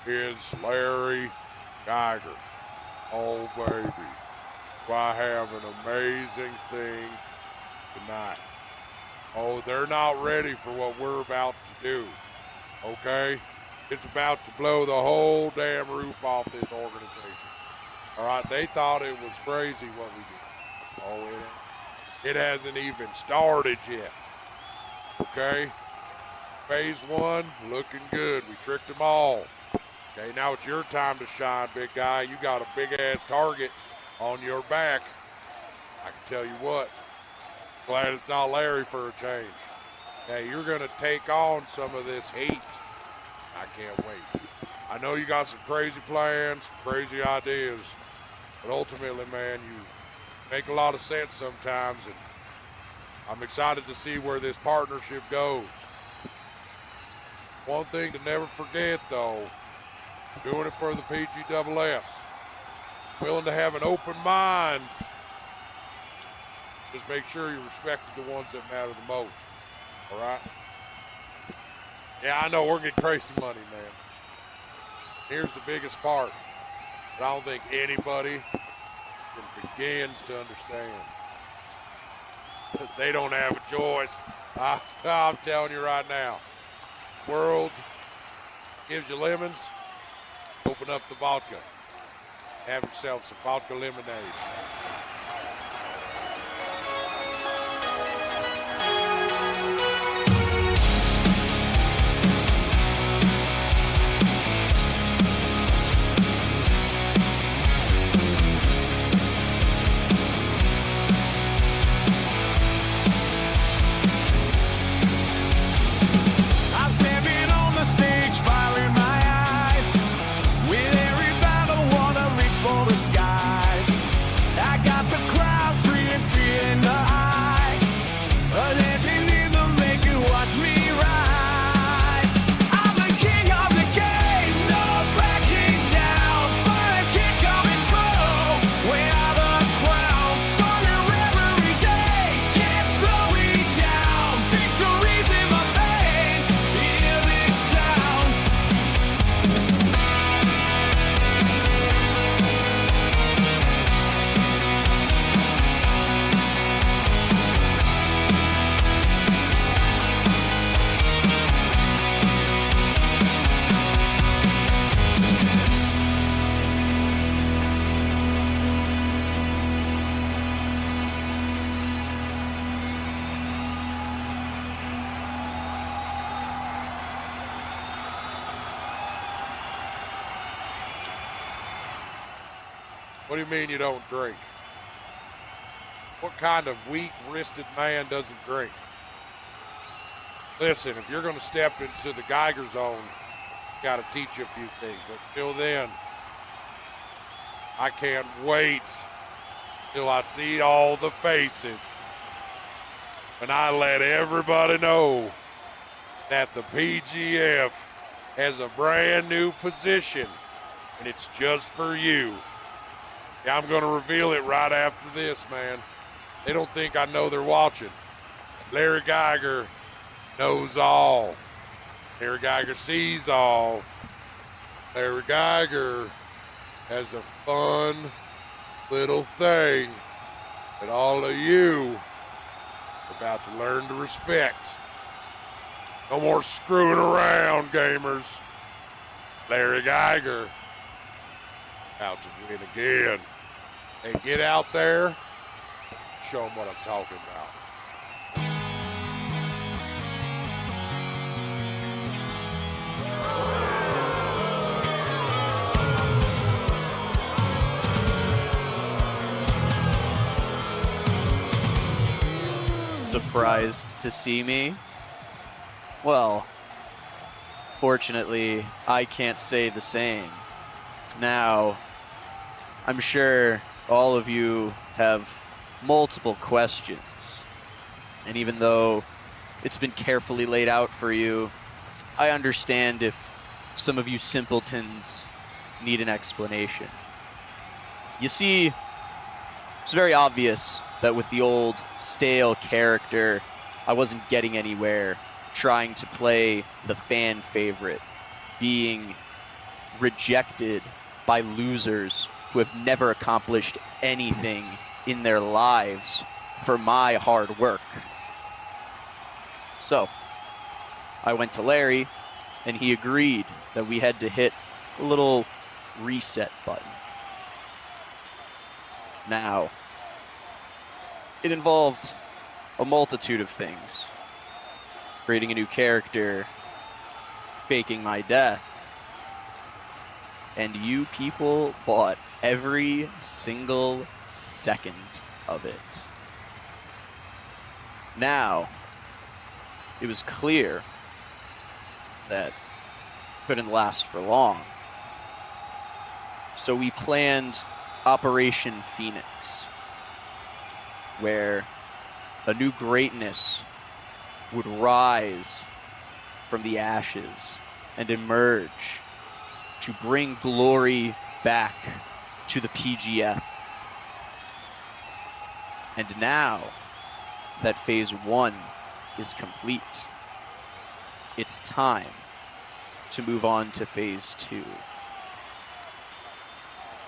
is Larry Geiger. Oh, baby. I have an amazing thing tonight. Oh, they're not ready for what we're about to do, okay? It's about to blow the whole damn roof off this organization. All right, they thought it was crazy what we did. Oh, it hasn't even started yet, okay? Phase 1, looking good. We tricked them all. Okay, now it's your time to shine, big guy. You got a big-ass target on your back. I can tell you what, glad it's not Larry for a change. Hey, you're going to take on some of this heat. I can't wait. I know you got some crazy plans, crazy ideas, but ultimately, man, you make a lot of sense sometimes, and I'm excited to see where this partnership goes. One thing to never forget, though, doing it for the PGFFS. Willing to have an open mind. Just make sure you respect the ones that matter the most. All right? Yeah, I know we're getting crazy money, man. Here's the biggest part that I don't think anybody begins to understand. They don't have a choice. I'm telling you right now. World gives you lemons, open up the vodka. Have yourself some vodka lemonade. What do you mean you don't drink? What kind of weak-wristed man doesn't drink? Listen, if you're going to step into the Geiger zone, you got to teach you a few things. But till then, I can't wait till I see all the faces. And I let everybody know that the PGF has a brand new position, and it's just for you. Yeah, I'm going to reveal it right after this, man. They don't think I know they're watching. Larry Geiger knows all. Larry Geiger sees all. Larry Geiger has a fun little thing that all of you are about to learn to respect. No more screwing around, gamers. Larry Geiger out to win again. Hey, get out there, show them what I'm talking about. Surprised to see me? Well, fortunately, I can't say the same. Now, I'm sure all of you have multiple questions. And even though it's been carefully laid out for you, I understand if some of you simpletons need an explanation. You see, it's very obvious that with the old stale character, I wasn't getting anywhere trying to play the fan favorite, being rejected by losers who have never accomplished anything in their lives for my hard work. So, I went to Larry, and he agreed that we had to hit a little reset button. Now, it involved a multitude of things. Creating a new character, faking my death, and you people bought every single second of it. Now, it was clear that it couldn't last for long. So we planned Operation Phoenix, where a new greatness would rise from the ashes and emerge to bring glory back to the PGF. And now that Phase 1 is complete, it's time to move on to Phase 2.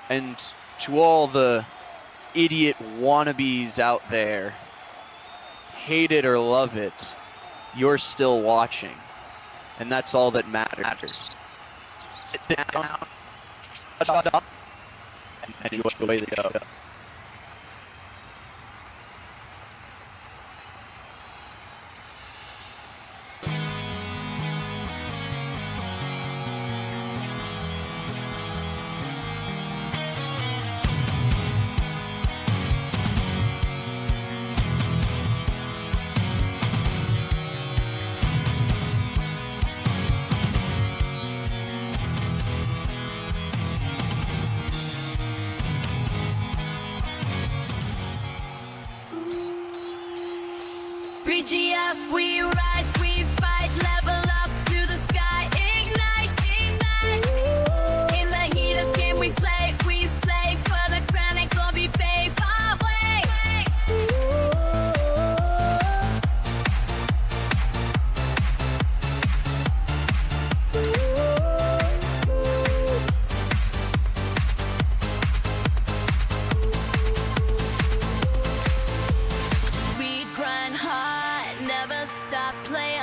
And to all the idiot wannabes out there, hate it or love it, you're still watching. And that's all that matters. Sit down, shut up, and enjoy the show. PGF, we rise, we fight, level up to the sky, ignite, ignite. In the heat of game we play, we slay for the crown and glory, pave our way. We grind hard, never stop playing.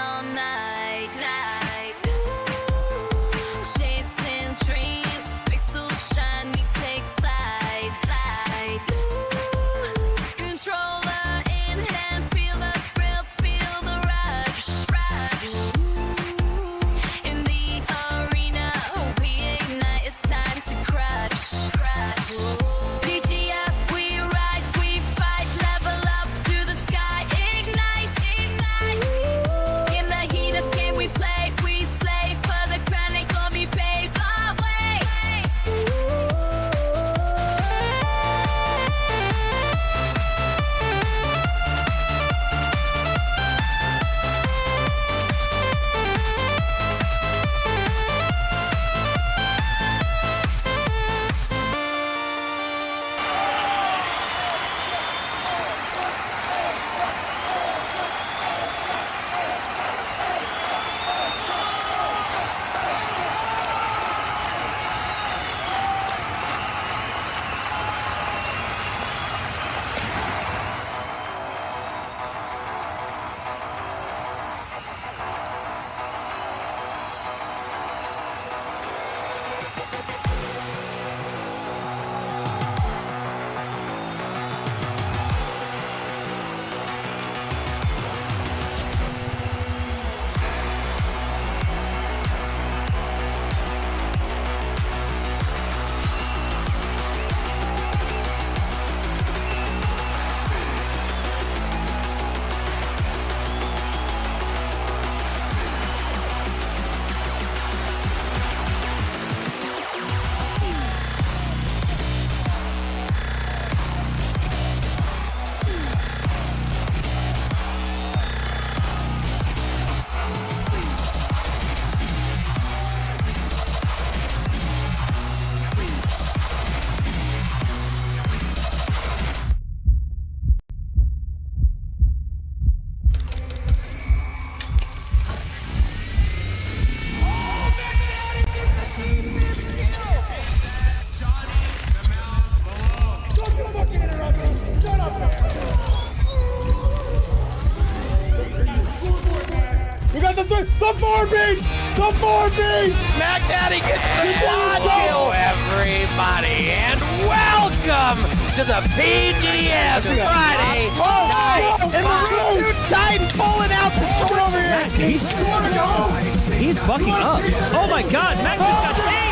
The 4-piece! Mac Daddy gets the quad kill, everybody, and welcome to the PGF Friday night. And the Root Titan pulling out the torch. He's scoring a goal. He's bucking up. Oh my God, Mac just got paid.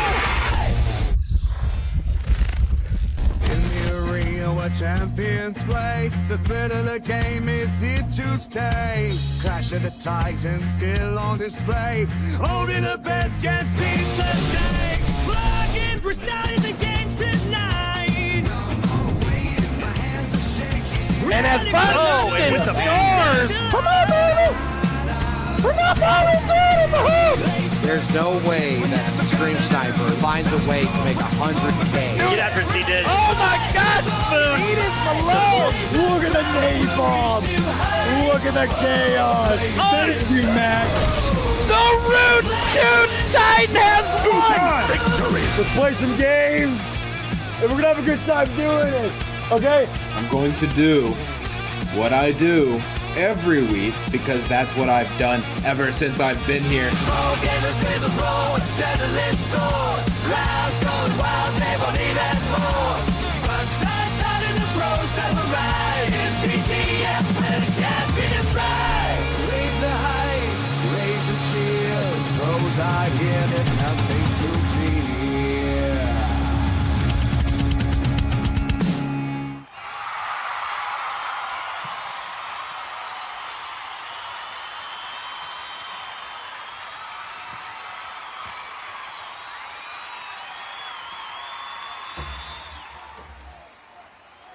In the arena where champions play, the thrill of the game is here to stay. Clash of the Titans still on display. Only the best chance seems to stay. Flogging, reciting the game tonight. And as ButNustin scores, come on, baby! That's all we did in the hoop! There's no way that Scream Sniper finds a way to make 100K. Get after it, ZDiz. Oh my gosh! ZDiz Malone! Look at the napalm! Look at the chaos! Thank you, Max! The Root 2 Titan has won! Victory! Let's play some games! And we're gonna have a good time doing it! Okay? I'm going to do what I do every week because that's what I've done ever since I've been here.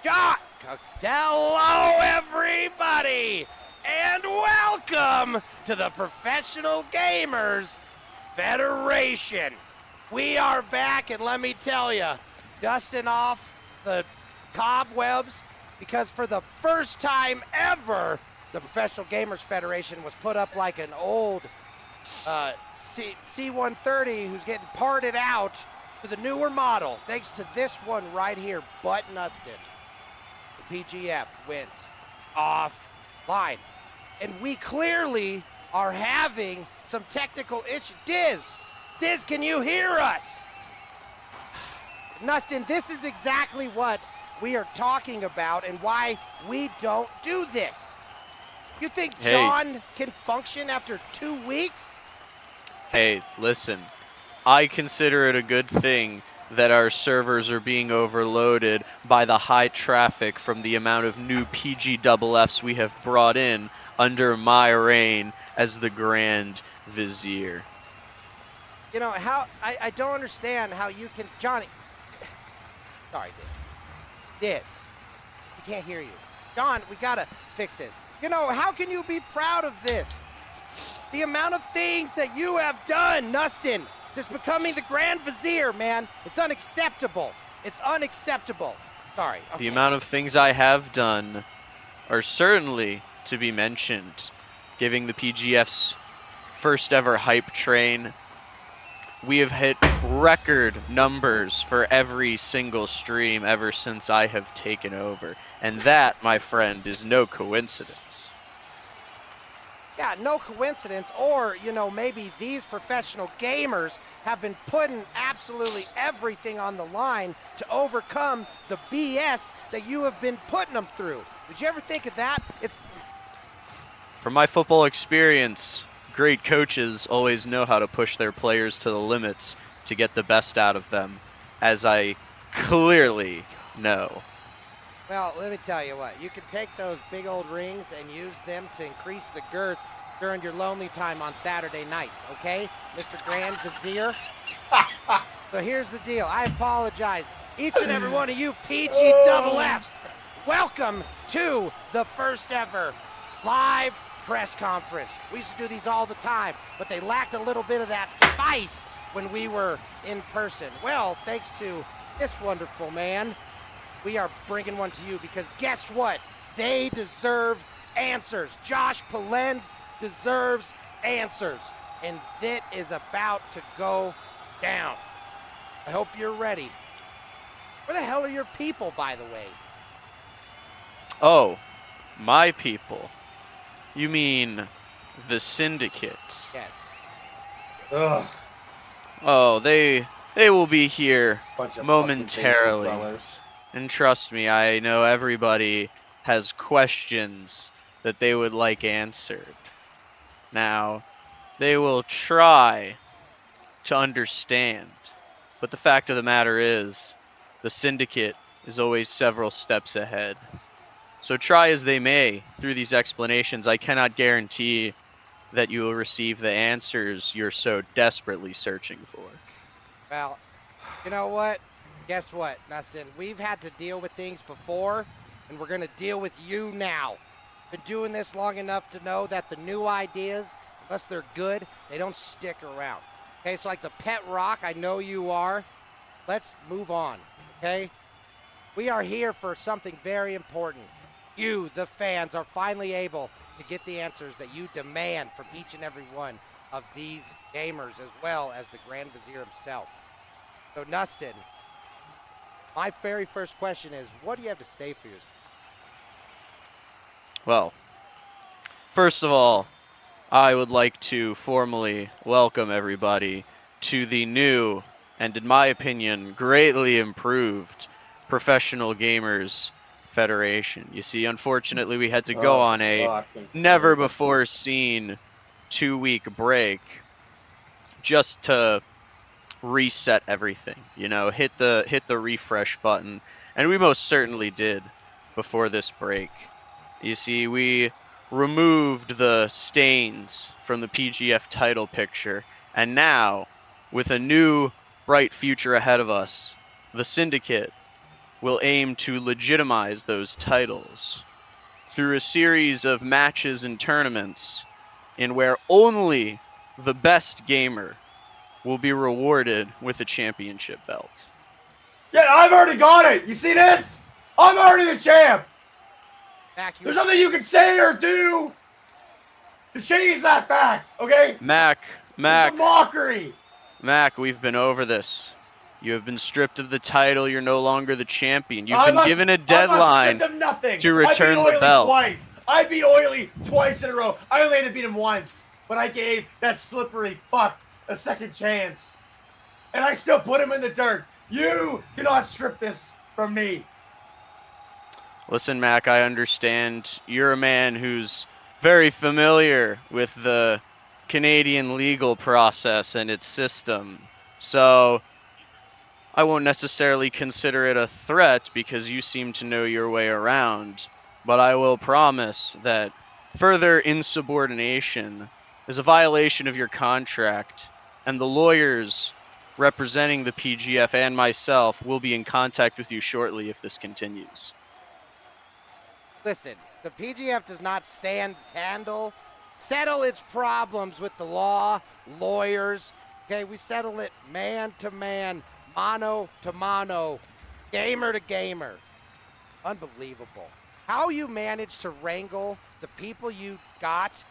John! Hello, everybody! And welcome to the Professional Gamers Federation. We are back, and let me tell you, dusting off the cobwebs, because for the first time ever, the Professional Gamers Federation was put up like an old C-130 who's getting parted out to the newer model, thanks to this one right here, ButNustin. The PGF went offline. And we clearly are having some technical issues. Diz, can you hear us? Nustin, this is exactly what we are talking about and why we don't do this. You think John can function after 2 weeks? Hey, listen. I consider it a good thing that our servers are being overloaded by the high traffic from the amount of new PGFs we have brought in under my reign as the Grand Vizier. You know, how I don't understand how you can, Johnny. Sorry, Diz, we can't hear you. John, we gotta fix this. You know, how can you be proud of this? The amount of things that you have done, Nustin, since becoming the Grand Vizier, man, it's unacceptable. It's unacceptable. Sorry. Okay. The amount of things I have done are certainly to be mentioned. Giving the PGF's first ever hype train. We have hit record numbers for every single stream ever since I have taken over. And that, my friend, is no coincidence. Yeah, no coincidence, or, you know, maybe these professional gamers have been putting absolutely everything on the line to overcome the BS that you have been putting them through. Did you ever think of that? From my football experience, great coaches always know how to push their players to the limits to get the best out of them, as I clearly know. Well, let me tell you what. You can take those big old rings and use them to increase the girth during your lonely time on Saturday nights, okay, Mr. Grand Vizier? So here's the deal. I apologize. Each and every one of you PGFs, welcome to the first ever live press conference. We used to do these all the time, but they lacked a little bit of that spice when we were in person. Well, thanks to this wonderful man, we are bringing one to you because guess what? They deserve answers. Josh Palenz deserves answers, and that is about to go down. I hope you're ready. Where the hell are your people, by the way? Oh, my people. You mean the Syndicate? Yes. Ugh. Oh, they will be here Bunch of momentarily. fucking basement dwellers. And trust me, I know everybody has questions that they would like answered. Now, they will try to understand, but the fact of the matter is, the Syndicate is always several steps ahead. So try as they may through these explanations, I cannot guarantee that you will receive the answers you're so desperately searching for. Well, you know what? Guess what, Nustin? We've had to deal with things before, and we're going to deal with you now. Been doing this long enough to know that the new ideas, unless they're good, they don't stick around. Okay, so like the pet rock, I know you are. Let's move on, okay? We are here for something very important. You, the fans, are finally able to get the answers that you demand from each and every one of these gamers, as well as the Grand Vizier himself. So, Nustin, my very first question is, what do you have to say for yourself? Well, first of all, I would like to formally welcome everybody to the new and, in my opinion, greatly improved Professional Gamers Federation. You see, unfortunately, we had to go on a never-before-seen 2-week break just to reset everything. You know, hit the refresh button, and we most certainly did before this break. You see, we removed the stains from the PGF title picture, and now, with a new bright future ahead of us, the Syndicate will aim to legitimize those titles through a series of matches and tournaments in where only the best gamer will be rewarded with a championship belt. Yeah, I've already got it. You see this? I'm already the champ. There's nothing you can say or do to change that fact, okay? Mac, It's a mockery. Mac, we've been over this. You have been stripped of the title. You're no longer the champion. You've been given a deadline to return the belt. Twice. I beat Oily twice in a row. I only had to beat him once, but I gave that slippery fuck a second chance. And I still put him in the dirt. You cannot strip this from me. Listen, Mac, I understand you're a man who's very familiar with the Canadian legal process and its system. So I won't necessarily consider it a threat because you seem to know your way around, but I will promise that further insubordination is a violation of your contract, and the lawyers representing the PGF and myself will be in contact with you shortly if this continues. Listen, the PGF does not settle its problems with the law, lawyers. Okay, we settle it man to man, mano to mano, gamer to gamer. Unbelievable. How you managed to wrangle the people you got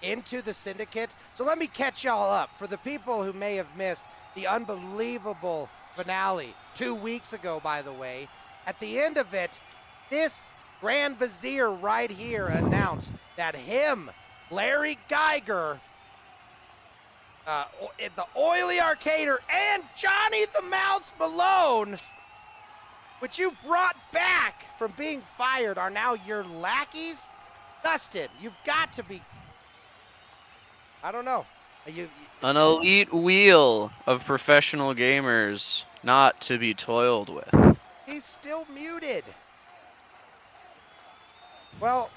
into the Syndicate. So let me catch y'all up. For the people who may have missed the unbelievable finale 2 weeks ago, by the way, at the end of it, this Grand Vizier right here announced that him, Larry Geiger, the Oily Arcader, and Johnny the Mouth Malone, which you brought back from being fired, are now your lackeys? Dustin, you've got to be, I don't know. An elite wheel of professional gamers not to be toiled with. He's still muted. Well,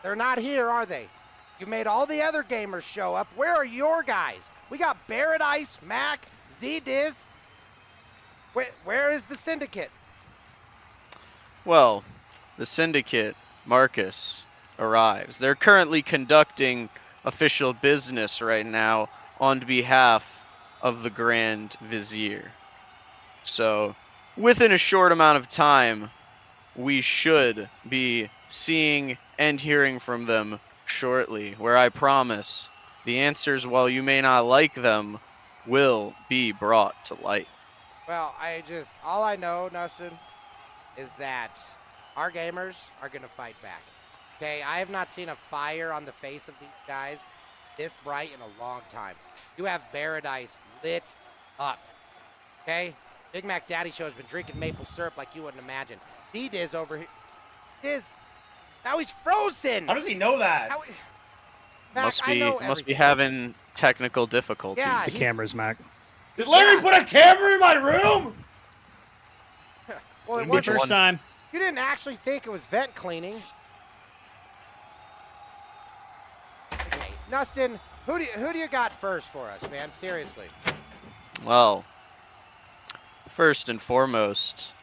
they're not here, are they? You made all the other gamers show up. Where are your guys? We got Bearadise, Mac, ZDiz. Where is the Syndicate? Well, the Syndicate, Marcus, arrives. They're currently conducting official business right now on behalf of the Grand Vizier. So, within a short amount of time, we should be seeing and hearing from them shortly, where I promise the answers, while you may not like them, will be brought to light. Well, all I know, Nustin, is that our gamers are going to fight back. Okay, I have not seen a fire on the face of these guys this bright in a long time. You have Bearadise lit up. Okay? Big Mac Daddy Show has been drinking maple syrup like you wouldn't imagine. ZDiz over here. Diz, now he's frozen. How does he know that? Mac, I know must be everything. having technical difficulties. Yeah, The cameras, Mac. Did Larry put a camera in my room? Well, it Wouldn't be wasn't. first time. You didn't actually think it was vent cleaning. Okay, Nustin, who do you got first for us, man? Seriously. Well, first and foremost,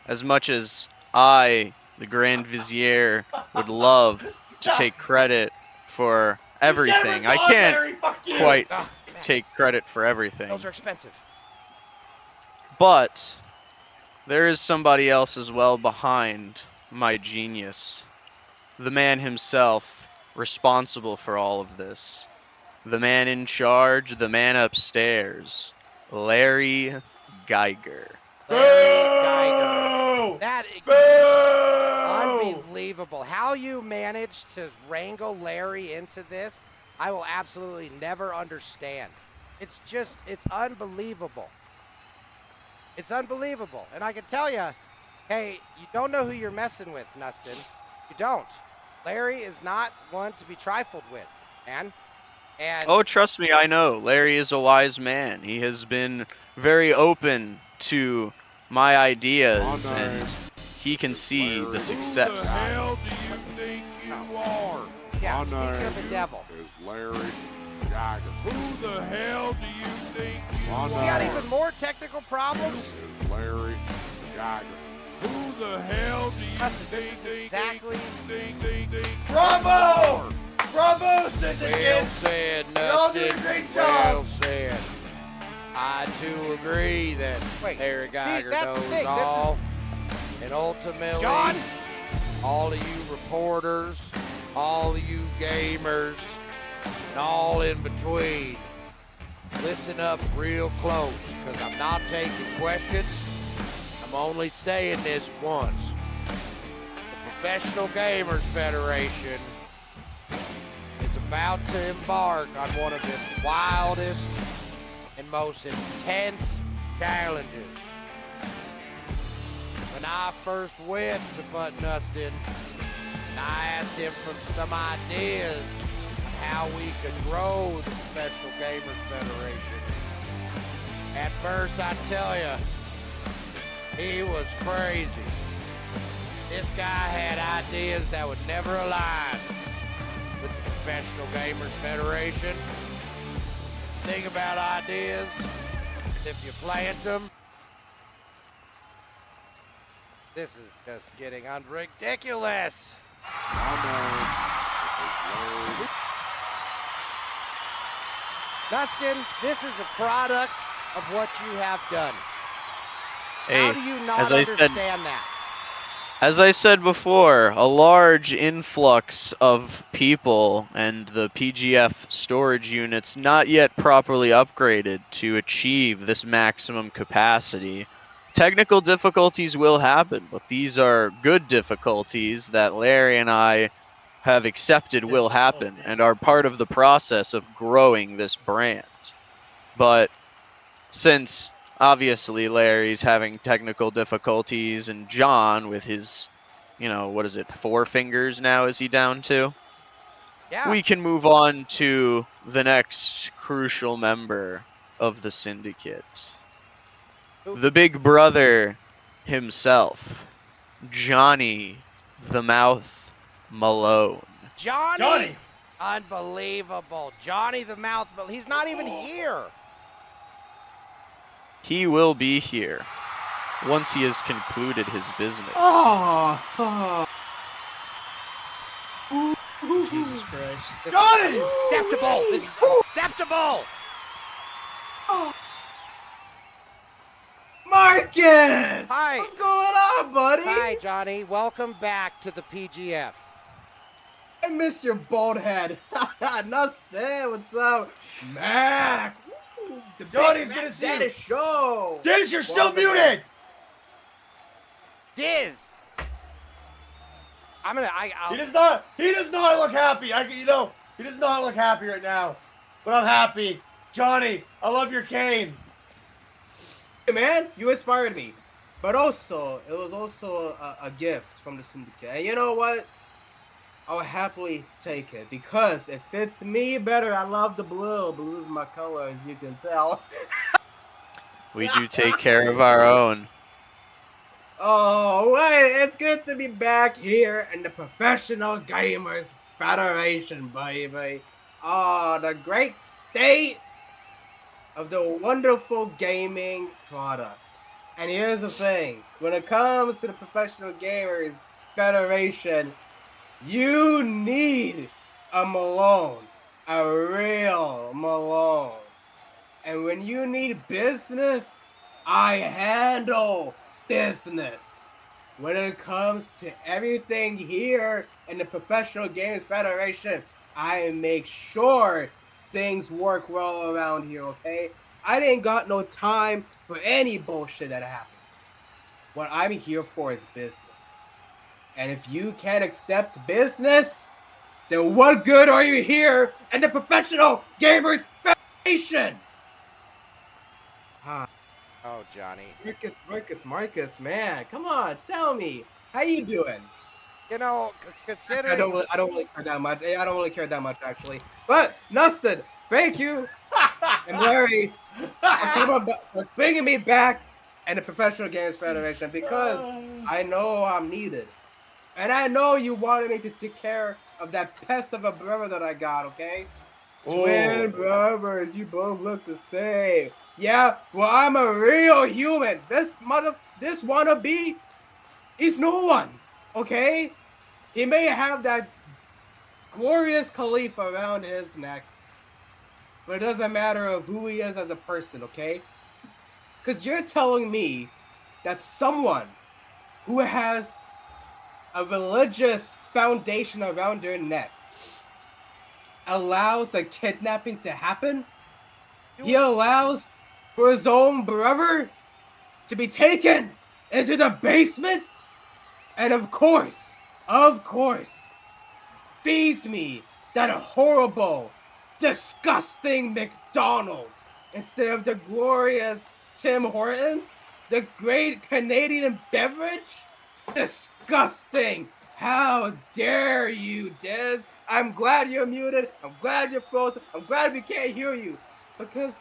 as much as I, the Grand Vizier, would love to take credit for everything, I can't quite take credit for everything. Those are expensive. But there is somebody else as well behind my genius. The man himself, responsible for all of this. The man in charge, the man upstairs. Larry Geiger. Larry Geiger. Boo! That is Boo! unbelievable. How you managed to wrangle Larry into this, I will absolutely never understand. It's unbelievable. It's unbelievable. And I can tell you, hey, you don't know who you're messing with, Nustin. You don't. Larry is not one to be trifled with, man. And Oh, trust me, I know. Larry is a wise man. He has been very open to my ideas, and he can see the Who the success. hell do you think you are? yeah, My speaking of the name devil. is Larry Geiger. Who the hell do you think you are? We got even more technical problems. Is Larry Geiger. Who the hell do you Nustin, this think? is exactly. Bravo! Bravo, Well Syndicate! said, You're all doing a Nustin. great Well job. said. I too agree that Wait, Larry Geiger that's the knows thing. all. And ultimately, John? all of you reporters, all of you gamers, and all in between, listen up real close, because I'm not taking questions. I'm only saying this once. The Professional Gamers Federation is about to embark on one of its wildest and most intense challenges. When I first went to ButNustin, and I asked him for some ideas on how we could grow the Professional Gamers Federation. At first, I tell you, he was crazy. This guy had ideas that would never align with the Professional Gamers Federation. The thing about ideas is if you plant them, this is just getting ridiculous. Dustin, this is a product of what you have done. How Hey, do you not as I said- understand that? As I said before, a large influx of people and the PGF storage units not yet properly upgraded to achieve this maximum capacity. Technical difficulties will happen, but these are good difficulties that Larry and I have accepted will happen and are part of the process of growing this brand. But since obviously Larry's having technical difficulties and John with his, what is it, 4 fingers now is he down to? Yeah. We can move on to the next crucial member of the Syndicate. The big brother himself, Johnny the Mouth Malone. Johnny! Unbelievable. Johnny the Mouth, but he's not even here. He will be here once he has concluded his business. Jesus Christ. This Johnny! is unacceptable. This is unacceptable. Marcus! Hi. What's going on, buddy? Hi, Johnny. Welcome back to the PGF. I miss your bald head. Nustin, what's up? Mac! The Johnny's gonna see you. Show. Diz, you're still muted! Diz. I'll He does not look happy. He does not look happy right now. But I'm happy. Johnny, I love your cane. Hey man, you inspired me. But also, it was also a gift from the Syndicate. And you know what? I'll happily take it because it fits me better. I love the blue. Blue is my color, as you can tell. We do take care of our own. Oh, wait, it's good to be back here in the Professional Gamers Federation, baby. Oh, the great state of the wonderful gaming products. And here's the thing. When it comes to the Professional Gamers Federation, you need a Malone. A real Malone. And when you need business, I handle business. When it comes to everything here in the Professional Gamers Federation, I make sure things work well around here, okay? I ain't got no time for any bullshit that happens. What I'm here for is business. And if you can't accept business, then what good are you here in the Professional Gamers Federation? Oh, Johnny. Marcus, man, come on, tell me, how you doing? You know, considering... I don't really care that much. I don't really care that much, actually. But, Nustin, thank you. And Larry, for bringing me back in the Professional Games Federation because I know I'm needed. And I know you wanted me to take care of that pest of a brother that I got, okay? Twin brothers, you both look the same. Yeah, well, I'm a real human. This wannabe, he's no one, okay? He may have that glorious Khalif around his neck, but it doesn't matter of who he is as a person, okay? Because you're telling me that someone who has a religious foundation around their neck allows a kidnapping to happen? He allows for his own brother to be taken into the basements? And of course, feeds me that horrible, disgusting McDonald's instead of the glorious Tim Hortons, the great Canadian beverage? Disgusting! How dare you, Diz? I'm glad you're muted. I'm glad you're frozen. I'm glad we can't hear you. Because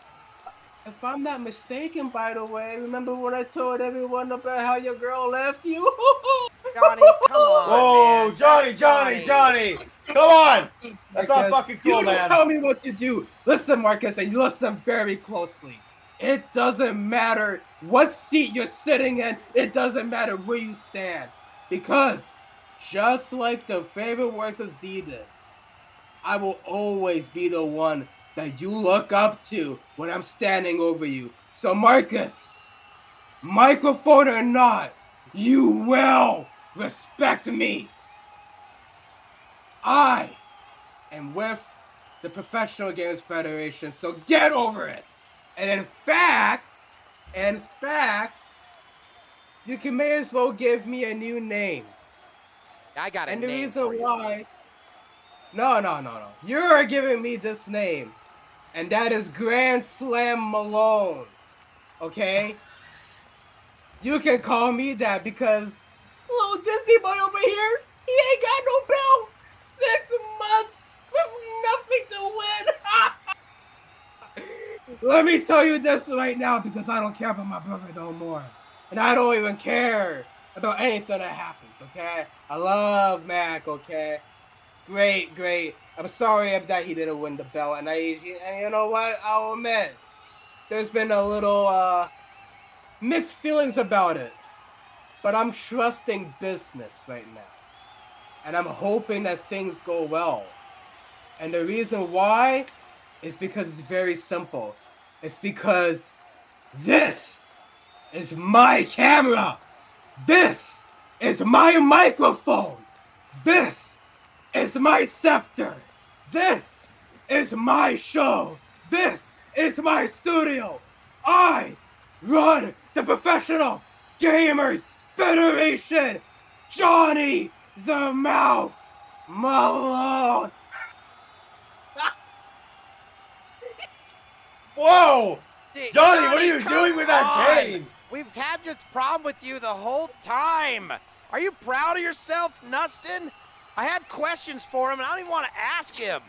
if I'm not mistaken, by the way, remember when I told everyone about how your girl left you? Johnny, come on, Oh, man. Johnny! Come on! That's not fucking cool, you man. don't tell me what to do. Listen, Marcus, and listen very closely. It doesn't matter what seat you're sitting in. It doesn't matter where you stand. Because, just like the favorite words of ZDiz, I will always be the one that you look up to when I'm standing over you. So, Marcus, microphone or not, you will respect me. I am with the Professional Games Federation, so get over it. And in fact, you may as well give me a new name. I got a And the name reason for you. why... No. You're giving me this name. And that is Grand Slam Malone. Okay? You can call me that because little Dizzy boy over here, he ain't got no belt. 6 months with nothing to win. Let me tell you this right now because I don't care about my brother no more. And I don't even care about anything that happens, okay? I love Mac, okay? Great. I'm sorry that he didn't win the belt. And you know what? I'll admit, there's been a little mixed feelings about it. But I'm trusting business right now. And I'm hoping that things go well. And the reason why is because it's very simple. It's because this is my camera. This is my microphone. This is my scepter. This is my show. This is my studio. I run the Professional Gamers Federation. Johnny the Mouth Malone. Whoa! Johnny, what are you come doing with that on. cane? We've had this problem with you the whole time. Are you proud of yourself, Nustin? I had questions for him, and I don't even want to ask him.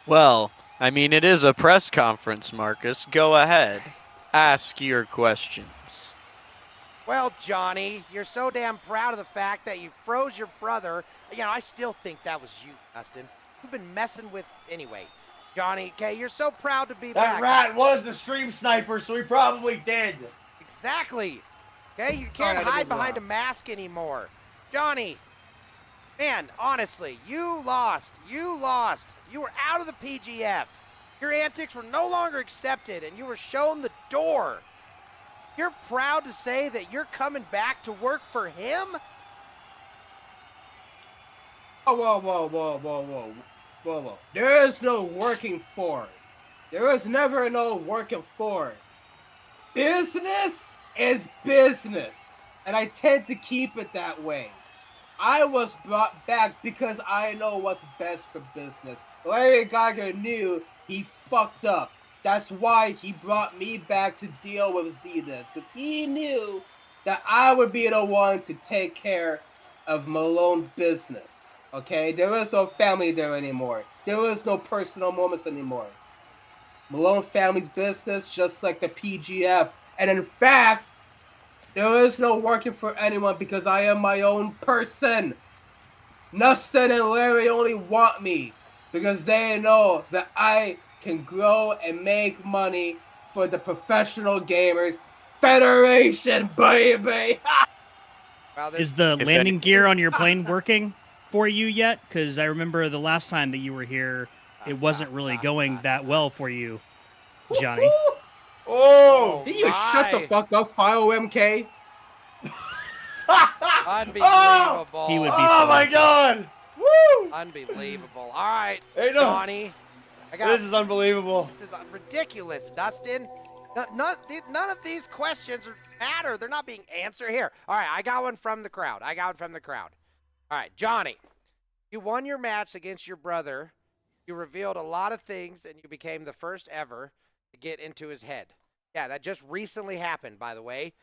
Well, I mean, it is a press conference, Marcus. Go ahead. Ask your questions. Well, Johnny, you're so damn proud of the fact that you froze your brother. You know, I still think that was you, Nustin. You've been messing with anyway. Johnny, okay, you're so proud to be That back. rat was the stream sniper, so he probably did. Exactly. Okay, you can't hide behind a mask anymore. Johnny, man, honestly, you lost. You lost. You were out of the PGF. Your antics were no longer accepted, and you were shown the door. You're proud to say that you're coming back to work for him? Whoa. There is no working for. There was never no working for. Business is business, and I tend to keep it that way. I was brought back because I know what's best for business. Larry Geiger knew he fucked up. That's why he brought me back to deal with ZDiz, because he knew that I would be the one to take care of Malone business. Okay? There was no family there anymore. There was no personal moments anymore. Malone family's business, just like the PGF. And in fact, there is no working for anyone because I am my own person. Nustin and Larry only want me because they know that I can grow and make money for the Professional Gamers Federation, baby. Is the landing gear on your plane working for you yet? Because I remember the last time that you were here, it wasn't really going that well for you, Johnny. Oh! Can you shut the fuck up, File MK? Unbelievable. He would be Oh my god! Woo! Unbelievable. All right, Hey, no. Johnny. This is unbelievable. This is ridiculous, Dustin. None of these questions matter. They're not being answered here. All right, I got one from the crowd. All right, Johnny, you won your match against your brother. You revealed a lot of things, and you became the first ever to get into his head. Yeah, that just recently happened, by the way.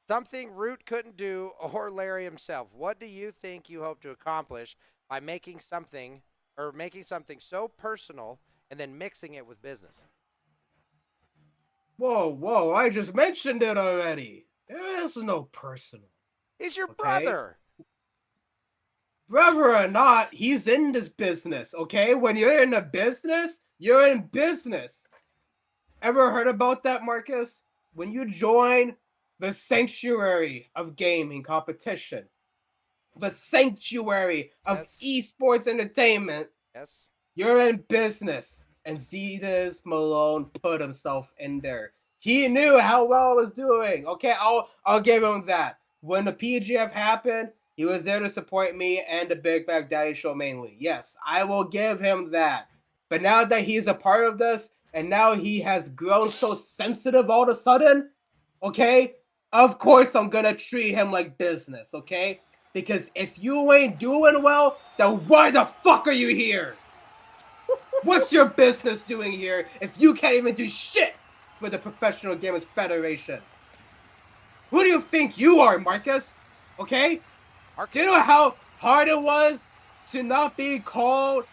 Something Root couldn't do, or Larry himself. What do you think you hope to accomplish by making something so personal and then mixing it with business? Whoa, I just mentioned it already. There is no personal. He's your brother. Brother or not, he's in this business, okay? When you're in a business, you're in business. Ever heard about that, Marcus? When you join the sanctuary of gaming competition, the sanctuary of esports entertainment, you're in business. And ZDiz Malone put himself in there. He knew how well I was doing. Okay, I'll give him that. When the PGF happened, he was there to support me and the Big Mac Daddy Show mainly. Yes, I will give him that. But now that he's a part of this, and now he has grown so sensitive all of a sudden, okay, of course I'm gonna treat him like business, okay? Because if you ain't doing well, then why the fuck are you here? What's your business doing here if you can't even do shit for the Professional Gamers Federation? Who do you think you are, Marcus? Okay? Do you know how hard it was to not be called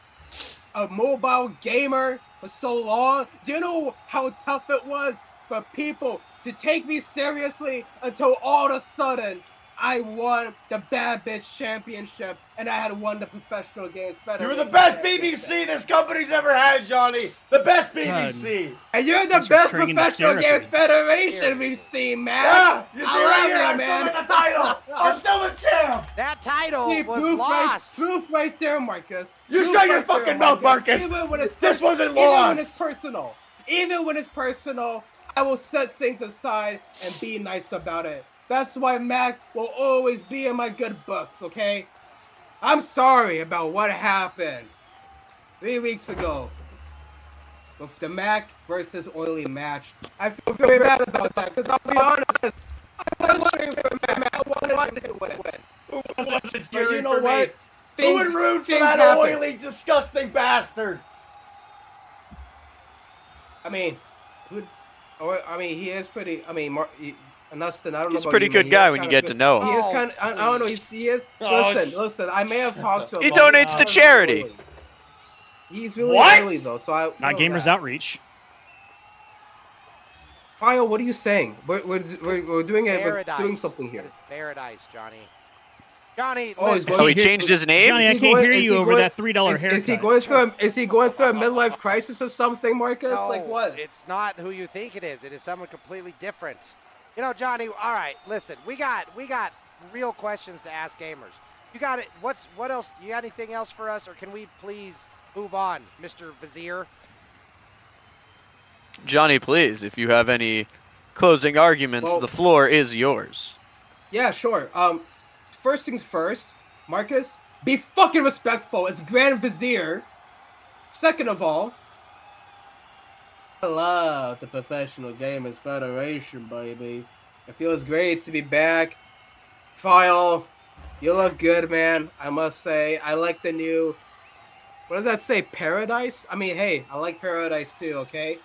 a mobile gamer for so long? Do you know how tough it was for people to take me seriously until all of a sudden I won the Bad Bitch Championship and I had won the Professional Games Federation? You're the best BBC this company's ever had, Johnny. The best BBC. And you're the best Professional Games Federation we've seen, man. Yeah, you see right here, I man. still got the title. I'm still the champ. That title See, was lost. Proof right there, Marcus. You Proof shut your right there, fucking mouth, Marcus. Even when it's This wasn't Even lost. when it's personal. Even when it's personal, I will set things aside and be nice about it. That's why Mac will always be in my good books, okay? I'm sorry about what happened 3 weeks ago with the Mac versus Oily match. I feel very bad about that because I'll be honest, I was cheering for Mac. I wanted him to win. Who wasn't But cheering you know for what? me? Who would root for that happen. oily, disgusting bastard? I mean, he is pretty. I mean, Nustin, I don't know. He's a about pretty you, man. good He guy is when you kinda get to good. know him. He is kind of. I don't know. He is. Listen. I may have talked to him. He about donates to it. charity. He's really What? early though, so I. Not know Gamers that. Outreach. File, what are you saying? We're doing it. We're Bearadise. doing something here. That is Bearadise, Johnny. Johnny, Oh, he's listen. Oh, he Here- changed his name? Johnny, I he can't going- hear is you he over going- that $3 haircut. Is he going through a midlife crisis or something, Marcus? No, Like what? It's not who you think it is. It is someone completely different. You know, Johnny. All right, listen. We got real questions to ask gamers. You got it. What else? You got anything else for us, or can we please move on, Mr. Vizier? Johnny, please, if you have any closing arguments, Well- the floor is yours. Yeah, sure. First things first, Marcus, be fucking respectful. It's Grand Vizier. Second of all, I love the Professional Gamers Federation, baby. It feels great to be back. File, you look good, man. I must say, I like the new. What does that say? Paradise? I mean, hey, I like Paradise too. Okay.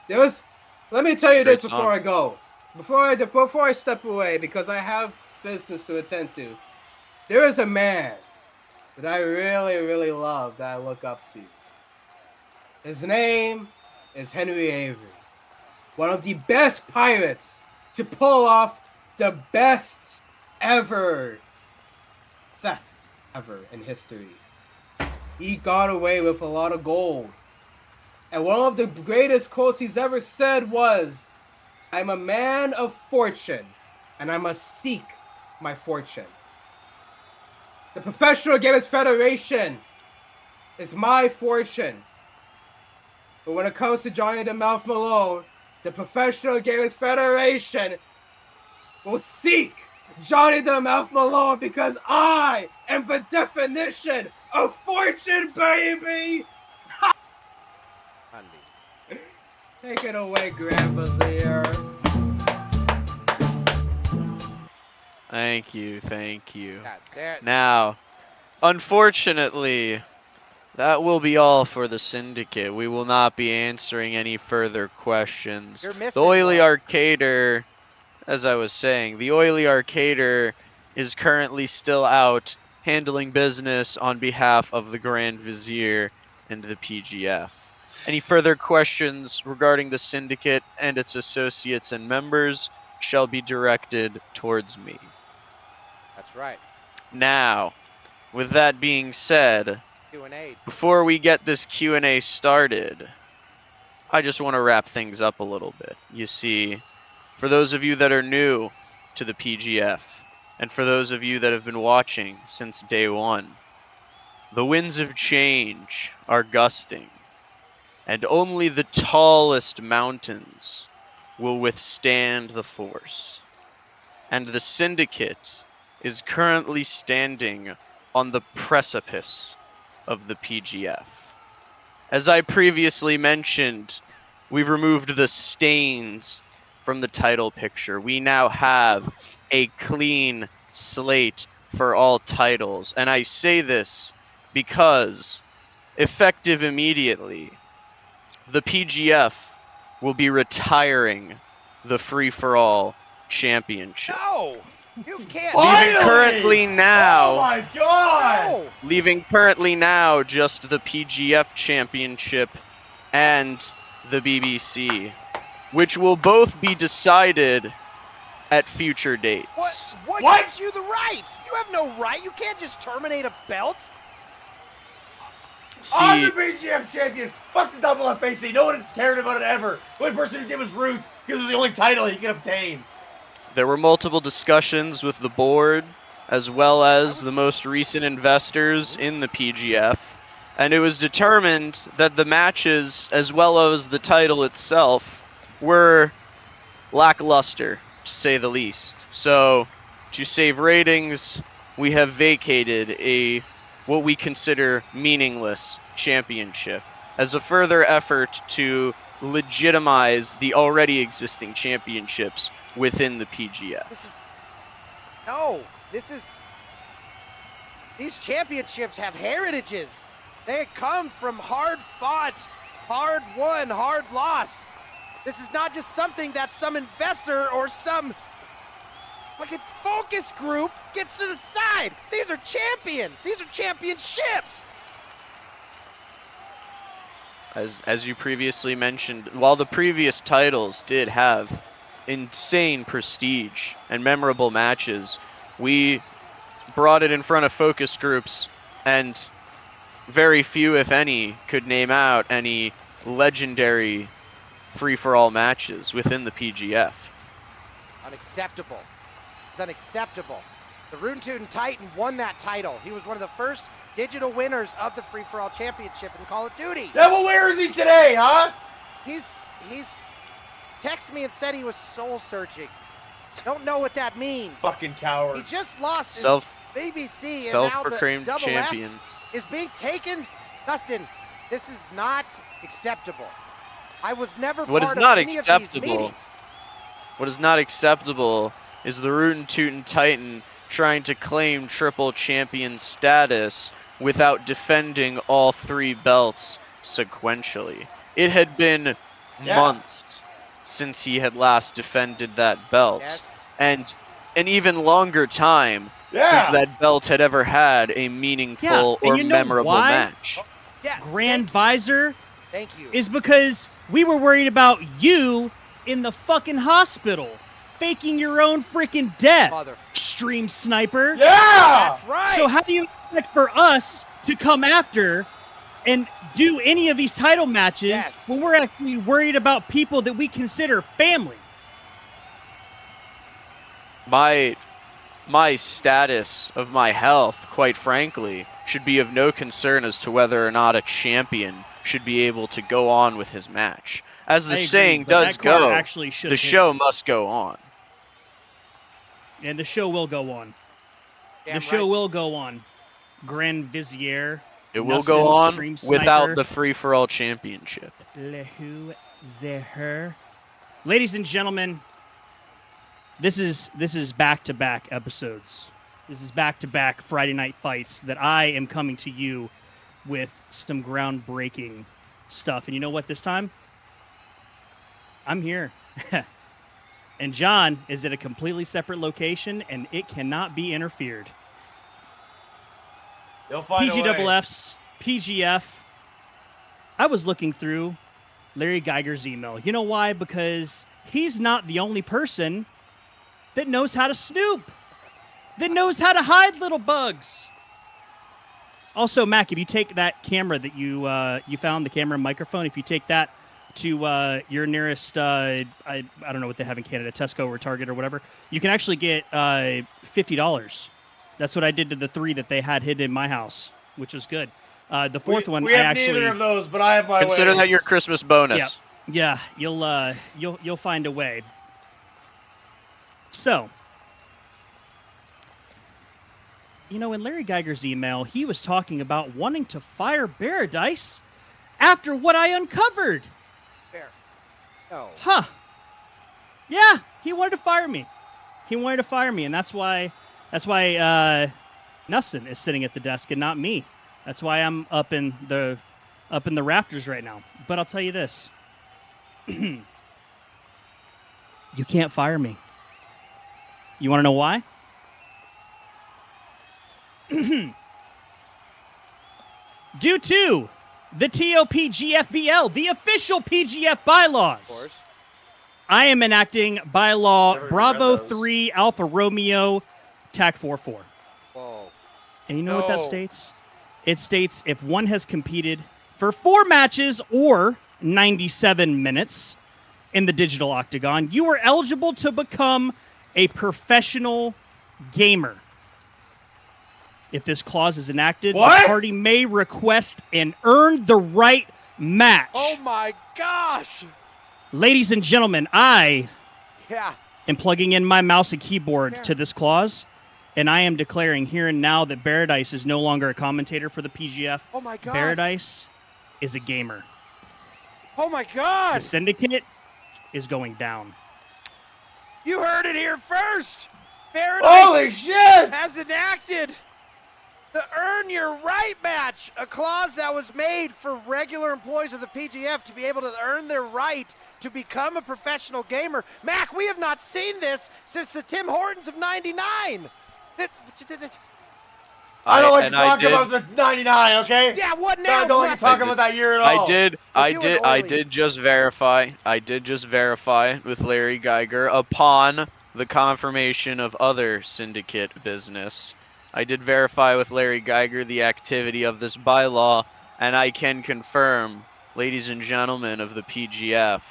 Let me tell you Great this song. before I go. Before I step away, because I have business to attend to. There is a man that I really, really love, that I look up to. His name is Henry Avery. One of the best pirates to pull off the best ever theft ever in history. He got away with a lot of gold. And one of the greatest quotes he's ever said was, "I'm a man of fortune, and I must seek my fortune." The Professional Gamers Federation is my fortune. But when it comes to Johnny the Mouth Malone, the Professional Gamers Federation will seek Johnny the Mouth Malone, because I am the definition of fortune, baby! Take it away, Grandpa's here. Thank you, thank you. God, there. Now, unfortunately, that will be all for the Syndicate. We will not be answering any further questions. You're The missing Oily one. Arcader, as I was saying, the Oily Arcader is currently still out handling business on behalf of the Grand Vizier and the PGF. Any further questions regarding the Syndicate and its associates and members shall be directed towards me. That's right. Now, with that being said, Q&A. before we get this Q&A started, I just want to wrap things up a little bit. You see, for those of you that are new to the PGF, and for those of you that have been watching since day one, the winds of change are gusting, and only the tallest mountains will withstand the force. And the Syndicate is currently standing on the precipice of the PGF. As I previously mentioned, we've removed the stains from the title picture. We now have a clean slate for all titles. And I say this because, effective immediately, the PGF will be retiring the free-for-all championship. No! You can't. Leaving currently now... Oh my god! No! Leaving currently now just the PGF Championship and the BBC, which will both be decided at future dates. What gives you the right? You have no right. You can't just terminate a belt. I'm See, the BGF champion! Fuck the double FAC! No one's cared about it ever! The only person who did was Root, because it was the only title he could obtain. there were multiple discussions with the board, as well as the most recent investors in the PGF, and it was determined that the matches, as well as the title itself, were lackluster, to say the least. So, to save ratings, we have vacated what we consider meaningless championship as a further effort to legitimize the already existing championships within the PGF. These championships have heritages. They come from hard-fought hard won, hard lost. This is not just something that some investor or some fucking focus group gets to decide. These are champions. These are championships. As you previously mentioned, while the previous titles did have insane prestige and memorable matches, we brought it in front of focus groups, and very few, if any, could name out any legendary free-for-all matches within the PGF. Unacceptable. It's unacceptable. The Rootin' Tootin' Titan won that title. He was one of the first digital winners of the free-for-all championship in Call of Duty. Yeah, well, where is he today, huh? He's texted me and said he was soul searching. Don't know what that means. Fucking coward. He just lost his BBC, and now the self-proclaimed double champion. F is being taken. Dustin, this is not acceptable. I was never What part is not of any acceptable? of these meetings. What is not acceptable is the Rootin' Tootin' Titan trying to claim triple champion status without defending all 3 belts sequentially. It had been months since he had last defended that belt, and an even longer time since that belt had ever had a meaningful or memorable match. Grand Visor Thank you. is because we were worried about you in the fucking hospital, faking your own freaking death, Extreme Sniper. Yeah! That's right. So how do you expect for us to come after and do any of these title matches when we're actually worried about people that we consider family? My status of my health, quite frankly, should be of no concern as to whether or not a champion should be able to go on with his match. As the saying does go, the show must go on. And the show will go on. The show will go on. Grand Vizier. It will go on without the free-for-all championship. Ladies and gentlemen, this is back-to-back episodes. This is back-to-back Friday night fights that I am coming to you with some groundbreaking stuff. And you know what this time? I'm here. And John is at a completely separate location, and it cannot be interfered. You'll find PGF's PGF. I was looking through Larry Geiger's email. You know why? Because he's not the only person that knows how to snoop, that knows how to hide little bugs. Also, Mac, if you take that camera that you found, the camera and microphone, if you take that to your nearest, I don't know what they have in Canada, Tesco or Target or whatever, you can actually get $50. That's what I did to the 3 that they had hidden in my house, which was good. The 4th one, we I have actually neither of those, but I have my consider that your Christmas bonus. Yeah, you'll find a way. So, you know, in Larry Geiger's email, he was talking about wanting to fire bearadise after what I uncovered. Fair. No. Huh. Yeah, he wanted to fire me. He wanted to fire me, and that's why Nustin is sitting at the desk and not me. That's why I'm up in the rafters right now. But I'll tell you this. You can't fire me. You want to know why? Due to the TOPGFBL, the official PGF bylaws. Of course. I am enacting bylaw Bravo 3 Alpha Romeo TAC 44. Whoa. And you know what that states? It states if one has competed for 4 matches or 97 minutes in the digital octagon, you are eligible to become a professional gamer. If this clause is enacted, the party may request an earn the right match. Oh my gosh! Ladies and gentlemen, I am plugging in my mouse and keyboard to this clause, and I am declaring here and now that bearadise is no longer a commentator for the PGF. Oh my god! bearadise is a gamer. Oh my god! The Syndicate is going down. You heard it here first! bearadise Holy shit! has enacted The Earn Your Right match, a clause that was made for regular employees of the PGF to be able to earn their right to become a professional gamer. Mac, we have not seen this since the Tim Hortons of '99. I don't like to talk about the 99, okay? Yeah, what now? I don't like to talk about that year at all. I did just verify with Larry Geiger upon the confirmation of other Syndicate business. I did verify with Larry Geiger the activity of this bylaw, and I can confirm, ladies and gentlemen of the PGF,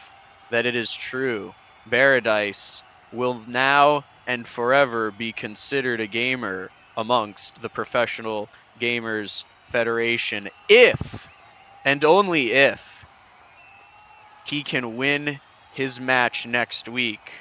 that it is true. Bearadise will now and forever be considered a gamer amongst the Professional Gamers Federation if, and only if, he can win his match next week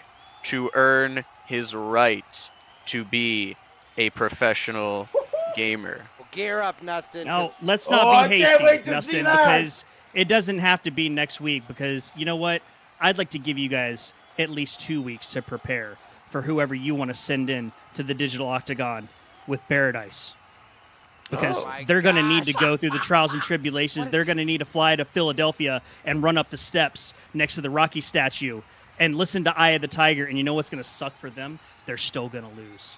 to earn his right to be a professional gamer. Well, gear up, Nustin. No, let's not be hasty, Nustin, that. because it doesn't have to be next week, because you know what? I'd like to give you guys at least 2 weeks to prepare for whoever you want to send in to the Digital Octagon with Bearadise. Because they're going to need to go through the trials and tribulations. They're going to need to fly to Philadelphia and run up the steps next to the Rocky statue and listen to Eye of the Tiger. And you know what's going to suck for them? They're still going to lose.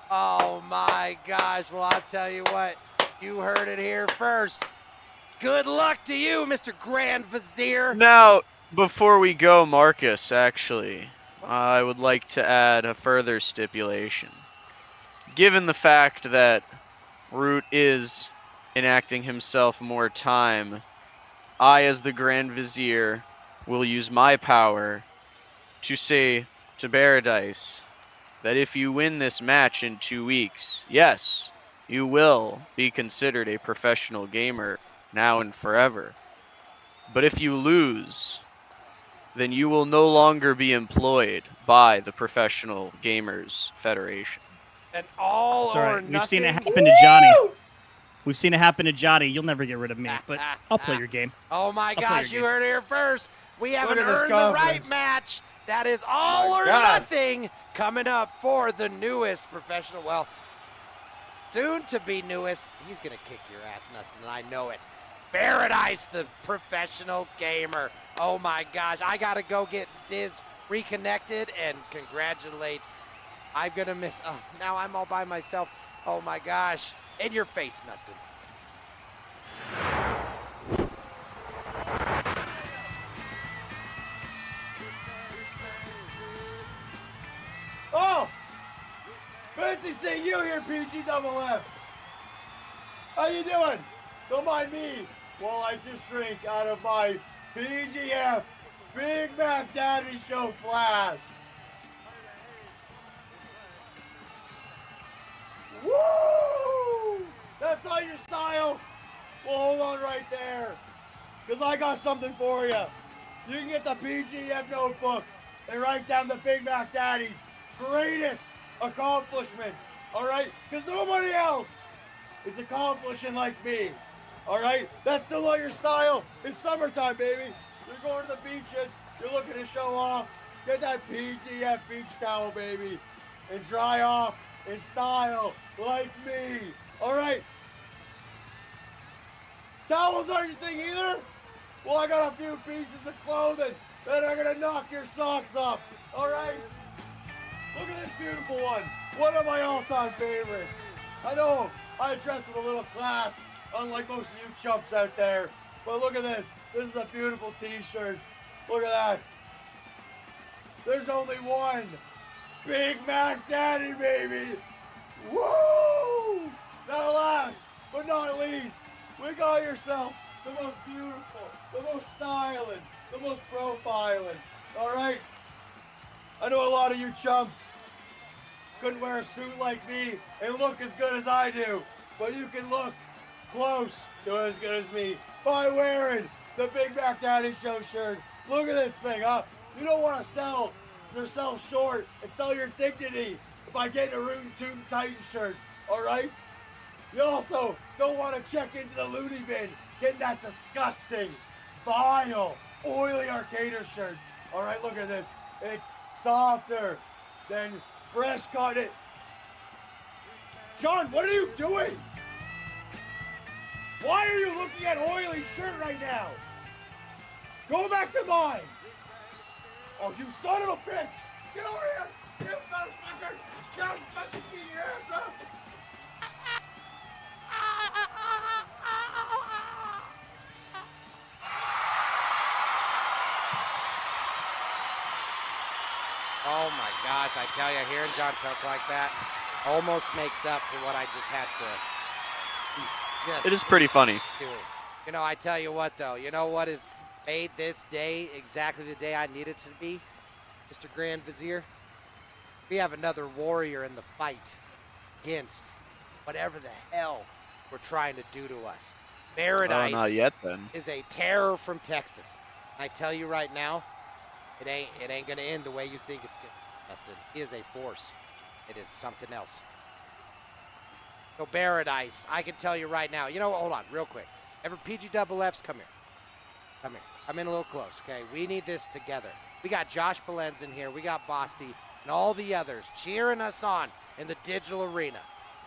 Oh, my gosh. Well, I'll tell you what. You heard it here first. Good luck to you, Mr. Grand Vizier. Now, before we go, Marcus, actually, I would like to add a further stipulation. Given the fact that Root is enacting himself more time, I, as the Grand Vizier, will use my power to say to Bearadise that if you win this match in 2 weeks, yes, you will be considered a professional gamer now and forever. But if you lose, then you will no longer be employed by the Professional Gamers Federation. And all That's all or right. We've nothing. seen it happen to Johnny. We've seen it happen to Johnny. You'll never get rid of me, but I'll play your game. Oh, my play gosh. your You game. heard it here first. We have Look an at this Earn the Right conference. match. That is all My or God. nothing coming up for the newest professional. Well, soon to be newest. He's going to kick your ass, Nustin, and I know it. Bearadise, the professional gamer. Oh, my gosh. I got to go get Diz reconnected and congratulate. I'm going to miss. Oh, now I'm all by myself. Oh, my gosh. In your face, Nustin. Oh! Fancy seeing you here, PG double Fs. How you doing? Don't mind me while I just drink out of my PGF Big Mac Daddy Show flask. Woo! That's not your style? Well, hold on right there, because I got something for you. You can get the PGF notebook and write down the Big Mac Daddy's greatest accomplishments, all right? Because nobody else is accomplishing like me, all right? That's still not your style. It's summertime, baby. You're going to the beaches. You're looking to show off. Get that PGF beach towel, baby, and dry off in style like me, all right? Towels aren't your thing either? Well, I got a few pieces of clothing that are gonna knock your socks off, all right? Look at this beautiful one of my all-time favorites. I know I dress with a little class, unlike most of you chumps out there, but look at this. This is a beautiful t-shirt. Look at that. There's only one. Big Mac Daddy, baby. Woo! Now last, but not least, we got yourself the most beautiful, the most styling, the most profiling, all right? I know a lot of you chumps couldn't wear a suit like me and look as good as I do, but you can look close to as good as me by wearing the Big Mac Daddy Show shirt. Look at this thing, huh? You don't want to sell yourself short and sell your dignity by getting a Rootin' Tootin' Titan shirt, all right? You also don't want to check into the loony bin getting that disgusting, vile, oily Arcader shirt. All right, look at this. It's softer than fresh cotton. John, what are you doing? Why are you looking at Oily's shirt right now? Go back to mine. Oh, you son of a bitch. Get over here. You motherfucker. John fucking beat your ass up. Oh my gosh, I tell you, hearing John talk like that almost makes up for what I just had to. He's just It is pretty funny. doing. You know, I tell you what though, you know what has made this day exactly the day I need it to be, Mr. Grand Vizier? We have another warrior in the fight against whatever the hell we're trying to do to us. Bearadise not yet then. is a terror from Texas. I tell you right now, it ain't gonna end the way you think it's gonna, Dustin. He is a force. It is something else. So Bearadise, I can tell you right now. You know what? Hold on, real quick. PGFs, come here. Come here. Come in a little close, okay? We need this together. We got Josh Palenz in here. We got Bosty and all the others cheering us on in the digital arena.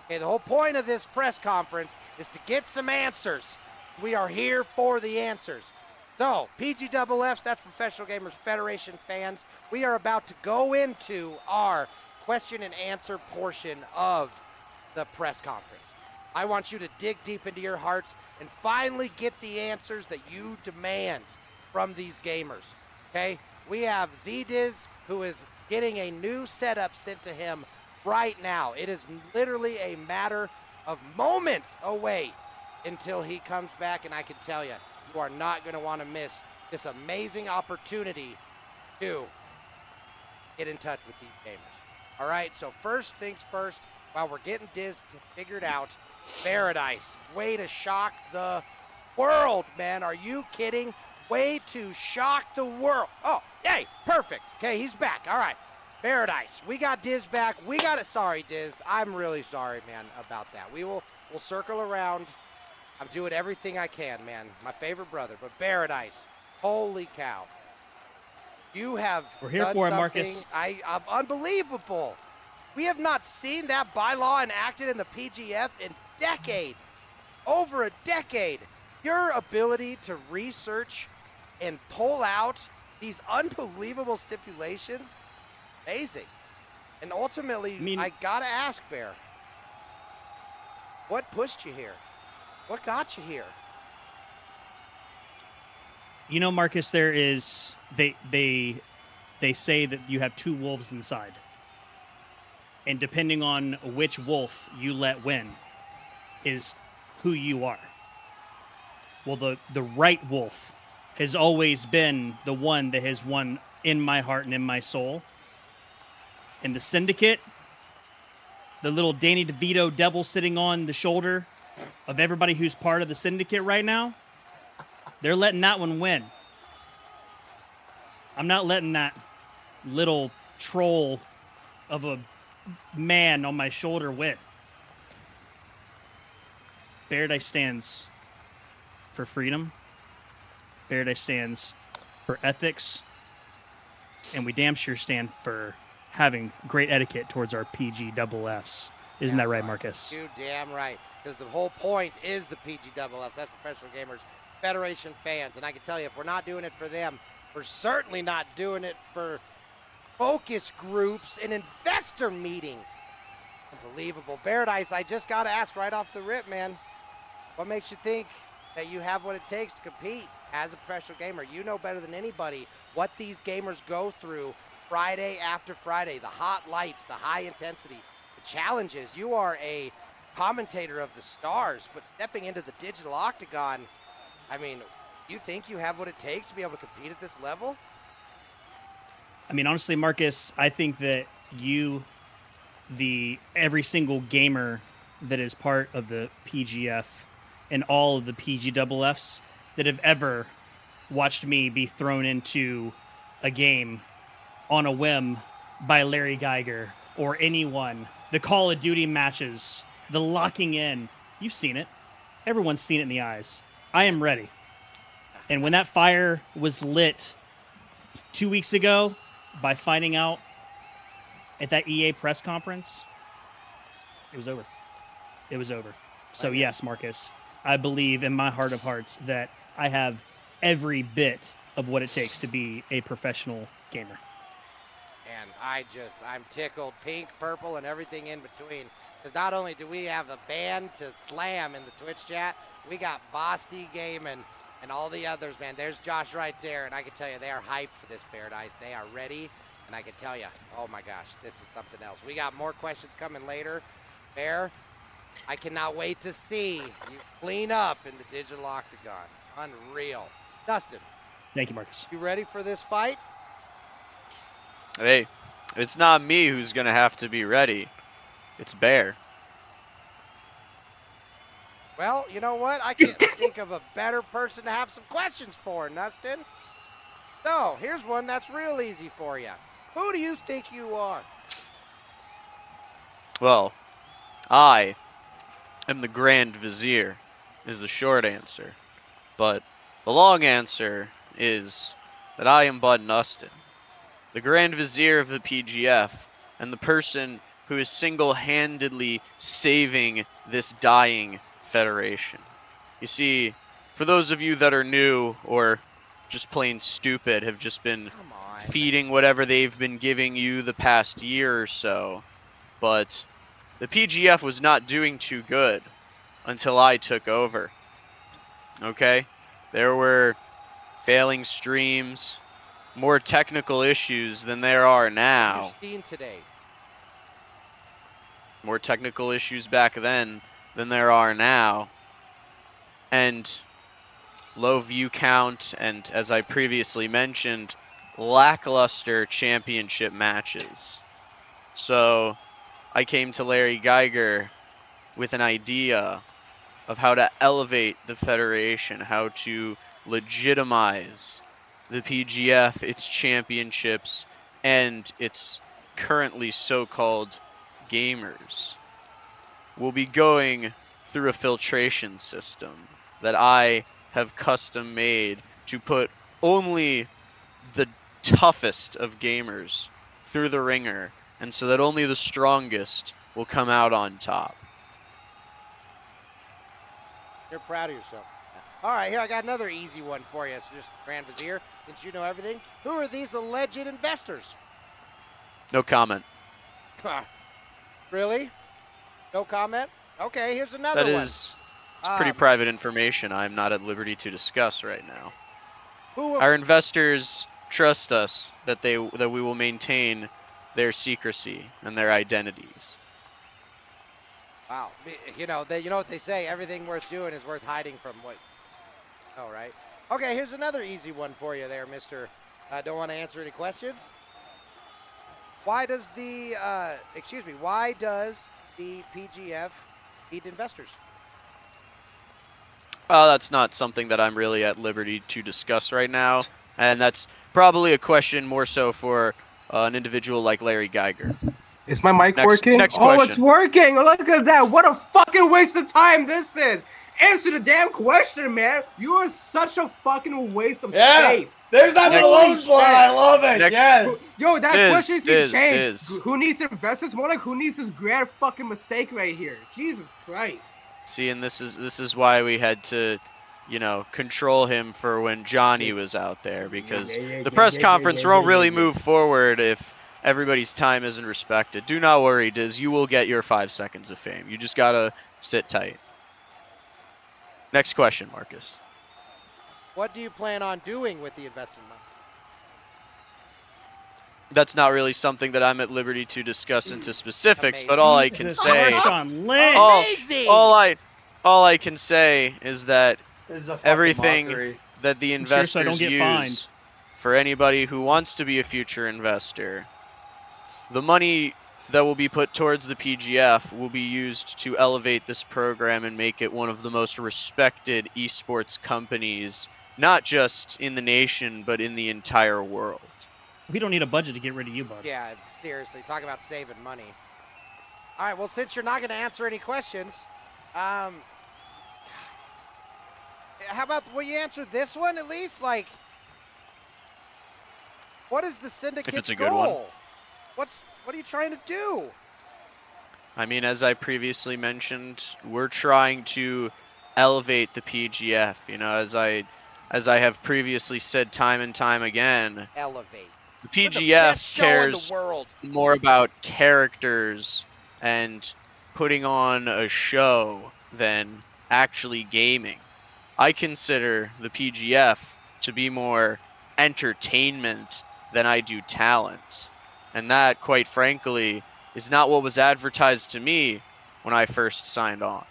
Okay, the whole point of this press conference is to get some answers. We are here for the answers. So, PGFs, that's Professional Gamers Federation fans. We are about to go into our question and answer portion of the press conference. I want you to dig deep into your hearts and finally get the answers that you demand from these gamers, okay? We have ZDiz, who is getting a new setup sent to him right now. It is literally a matter of moments away until he comes back, and I can tell you, you are not going to want to miss this amazing opportunity to get in touch with these gamers. All right, so first things first, while we're getting Diz figured out, Bearadise, way to shock the world, man. Are you kidding? Way to shock the world. Oh, yay, perfect. Okay, he's back. All right, Bearadise, we got Diz back. We got it. Sorry, Diz. I'm really sorry, man, about that. We'll circle around. I'm doing everything I can, man. My favorite brother. But Bearadise, holy cow. You have We're here done for it, something Marcus. unbelievable. We have not seen that bylaw enacted in the PGF in decades. Over a decade. Your ability to research and pull out these unbelievable stipulations, amazing. And ultimately, I gotta ask, Bear, what pushed you here? What got you here? You know, Marcus, there is they say that you have two wolves inside. And depending on which wolf you let win is who you are. Well, the right wolf has always been the one that has won in my heart and in my soul. And the Syndicate, the little Danny DeVito devil sitting on the shoulder of everybody who's part of the Syndicate right now, they're letting that one win. I'm not letting that little troll of a man on my shoulder win. Bearadise stands for freedom. Bearadise stands for ethics. And we damn sure stand for having great etiquette towards our PGFs. Isn't that right, Marcus? You damn right. Because the whole point is the PGFs. That's Professional Gamers Federation fans. And I can tell you, if we're not doing it for them, we're certainly not doing it for focus groups and investor meetings. Unbelievable. Bearadise, I just got to ask right off the rip, man. What makes you think that you have what it takes to compete as a professional gamer? You know better than anybody what these gamers go through Friday after Friday. The hot lights, the high intensity, the challenges. You are a commentator of the stars, but stepping into the digital octagon, I mean, you think you have what it takes to be able to compete at this level? I mean, honestly, Marcus, I think that every single gamer that is part of the PGF and all of the PGFs that have ever watched me be thrown into a game on a whim by Larry Geiger or anyone, the Call of Duty matches, the locking in, you've seen it. Everyone's seen it in the eyes. I am ready. And when that fire was lit 2 weeks ago by finding out at that EA press conference, it was over. it was over. So yes, Marcus, I believe in my heart of hearts that I have every bit of what it takes to be a professional gamer. And I'm tickled, pink, purple, and everything in between. Because not only do we have a band to slam in the Twitch chat, we got Bosty Gaming and all the others, man. There's Josh right there, and I can tell you they are hyped for this Bearadise. They are ready, and I can tell you, oh my gosh, this is something else. We got more questions coming later. Bear, I cannot wait to see you clean up in the digital octagon. Unreal. Dustin. Thank you, Marcus. You ready for this fight? Hey, it's not me who's going to have to be ready. It's Bear. Well, you know what? I can't think of a better person to have some questions for, Nustin. So, here's one that's real easy for you. Who do you think you are? Well, I am the Grand Vizier, is the short answer. But the long answer is that I am ButNustin, the Grand Vizier of the PGF, and the person who is single-handedly saving this dying federation. You see, for those of you that are new or just plain stupid, have just been feeding whatever they've been giving you the past year or so, but the PGF was not doing too good until I took over. Okay? There were failing streams, more technical issues than there are now. You've seen today. More technical issues back then than there are now. And low view count, and as I previously mentioned, lackluster championship matches. So I came to Larry Geiger with an idea of how to elevate the federation, how to legitimize the PGF, its championships, and its currently so-called gamers. We'll be going through a filtration system that I have custom made to put only the toughest of gamers through the ringer, and so that only the strongest will come out on top. You're proud of yourself. All right, here I got another easy one for you, so just Grand Vizier, since you know everything. Who are these alleged investors? No comment. Really? No comment? Okay, here's another one. It's pretty private information I'm not at liberty to discuss right now. Who Our investors trust us that we will maintain their secrecy and their identities. Wow. You know what they say, everything worth doing is worth hiding from what. Oh, right. Okay, here's another easy one for you there, Mr. Don't want to answer any questions. Why does the PGF need investors? Well, that's not something that I'm really at liberty to discuss right now, and that's probably a question more so for an individual like Larry Geiger. Is my mic working? Next oh, question. It's working! Look at that! What a fucking waste of time this is! Answer the damn question, man! You are such a fucking waste of space! There's that Malone slot! I love it! Yes! Yo, that question needs to be changed. Diz. Who needs investors? More like who needs this grand fucking mistake right here? Jesus Christ. See, and this is why we had to, control him for when Johnny was out there, because the press conference won't really move forward if everybody's time isn't respected. Do not worry, Diz. You will get your 5 seconds of fame. You just gotta sit tight. Next question, Marcus. What do you plan on doing with the investing money? That's not really something that I'm at liberty to discuss into specifics, Amazing. but all I can say, all I can say is that everything that the investors use for anybody who wants to be a future investor, the money that will be put towards the PGF will be used to elevate this program and make it one of the most respected esports companies, not just in the nation, but in the entire world. We don't need a budget to get rid of you, bud. Yeah, seriously, talk about saving money. All right, well, since you're not going to answer any questions, how about, will you answer this one at least? Like, what is the Syndicate's If it's a good goal? one. What are you trying to do? I mean, as I previously mentioned, we're trying to elevate the PGF. You know, as I have previously said time and time again, Elevate. the We're the PGF best show in cares the world. more about characters and putting on a show than actually gaming. I consider the PGF to be more entertainment than I do talent. And that, quite frankly, is not what was advertised to me when I first signed on.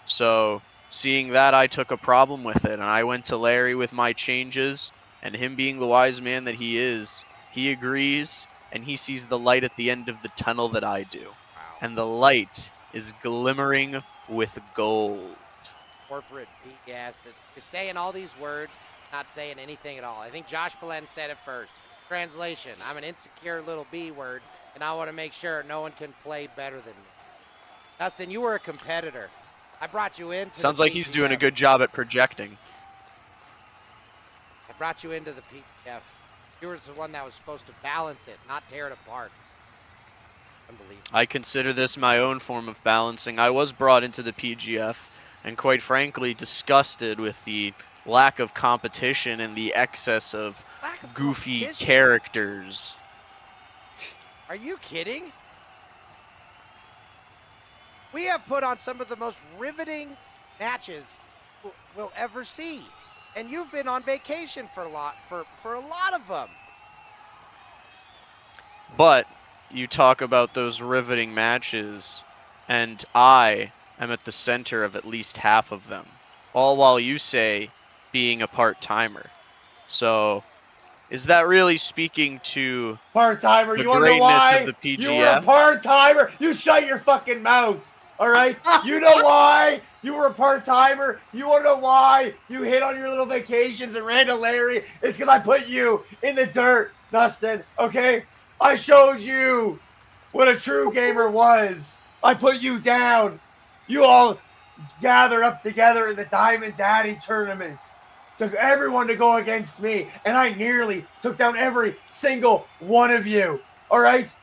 So, seeing that, I took a problem with it, and I went to Larry with my changes, and him being the wise man that he is, he agrees, and he sees the light at the end of the tunnel that I do. And the light is glimmering with gold. Corporate BS. You're saying all these words, not saying anything at all. I think Josh Belen said it first. Translation, I'm an insecure little B word, and I want to make sure no one can play better than me. Dustin, you were a competitor. I brought you into Sounds the like he's doing a PGF. good job at projecting. I brought you into the PGF. You were the one that was supposed to balance it, not tear it apart. Unbelievable. I consider this my own form of balancing. I was brought into the PGF, and quite frankly, disgusted with the lack of competition and the excess of Lack of goofy competition? characters. Are you kidding? We have put on some of the most riveting matches we'll ever see. And you've been on vacation for a lot of them. But you talk about those riveting matches, and I am at the center of at least half of them. All while you say being a part-timer. So, is that really speaking to Part-timer, the you wanna know greatness why? of the You were a PGF? part-timer. You shut your fucking mouth. All right? You know why you were a part-timer? You want to know why you hit on your little vacations and ran to Larry? It's because I put you in the dirt, Dustin. Okay? I showed you what a true gamer was. I put you down. You all gathered up together in the Diamond Daddy tournament. Took everyone to go against me, and I nearly took down every single one of you. All right?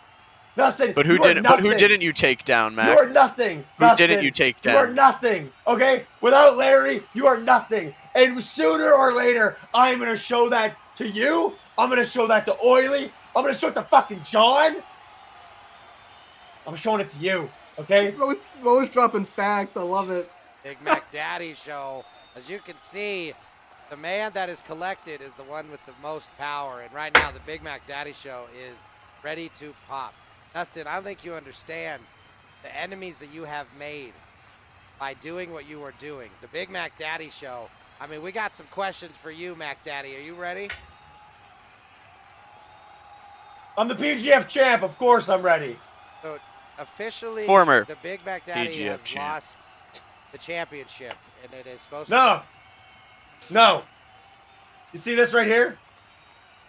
Dustin, But who didn't you take down, Mac? You are nothing. Who Dustin. didn't you take down? You are nothing. Okay? Without Larry, you are nothing. And sooner or later, I'm gonna show that to you. I'm gonna show that to Oily. I'm gonna show it to fucking John. I'm showing it to you. Okay? Both dropping facts. I love it. Big Mac Daddy Show. As you can see, the man that is collected is the one with the most power. And right now, the Big Mac Daddy Show is ready to pop. Dustin, I don't think you understand the enemies that you have made by doing what you are doing. The Big Mac Daddy Show. I mean, we got some questions for you, Mac Daddy. Are you ready? I'm the PGF champ. Of course I'm ready. So, officially, Former the Big Mac Daddy PGF has champ. lost the championship, and it is supposed No. No. You see this right here?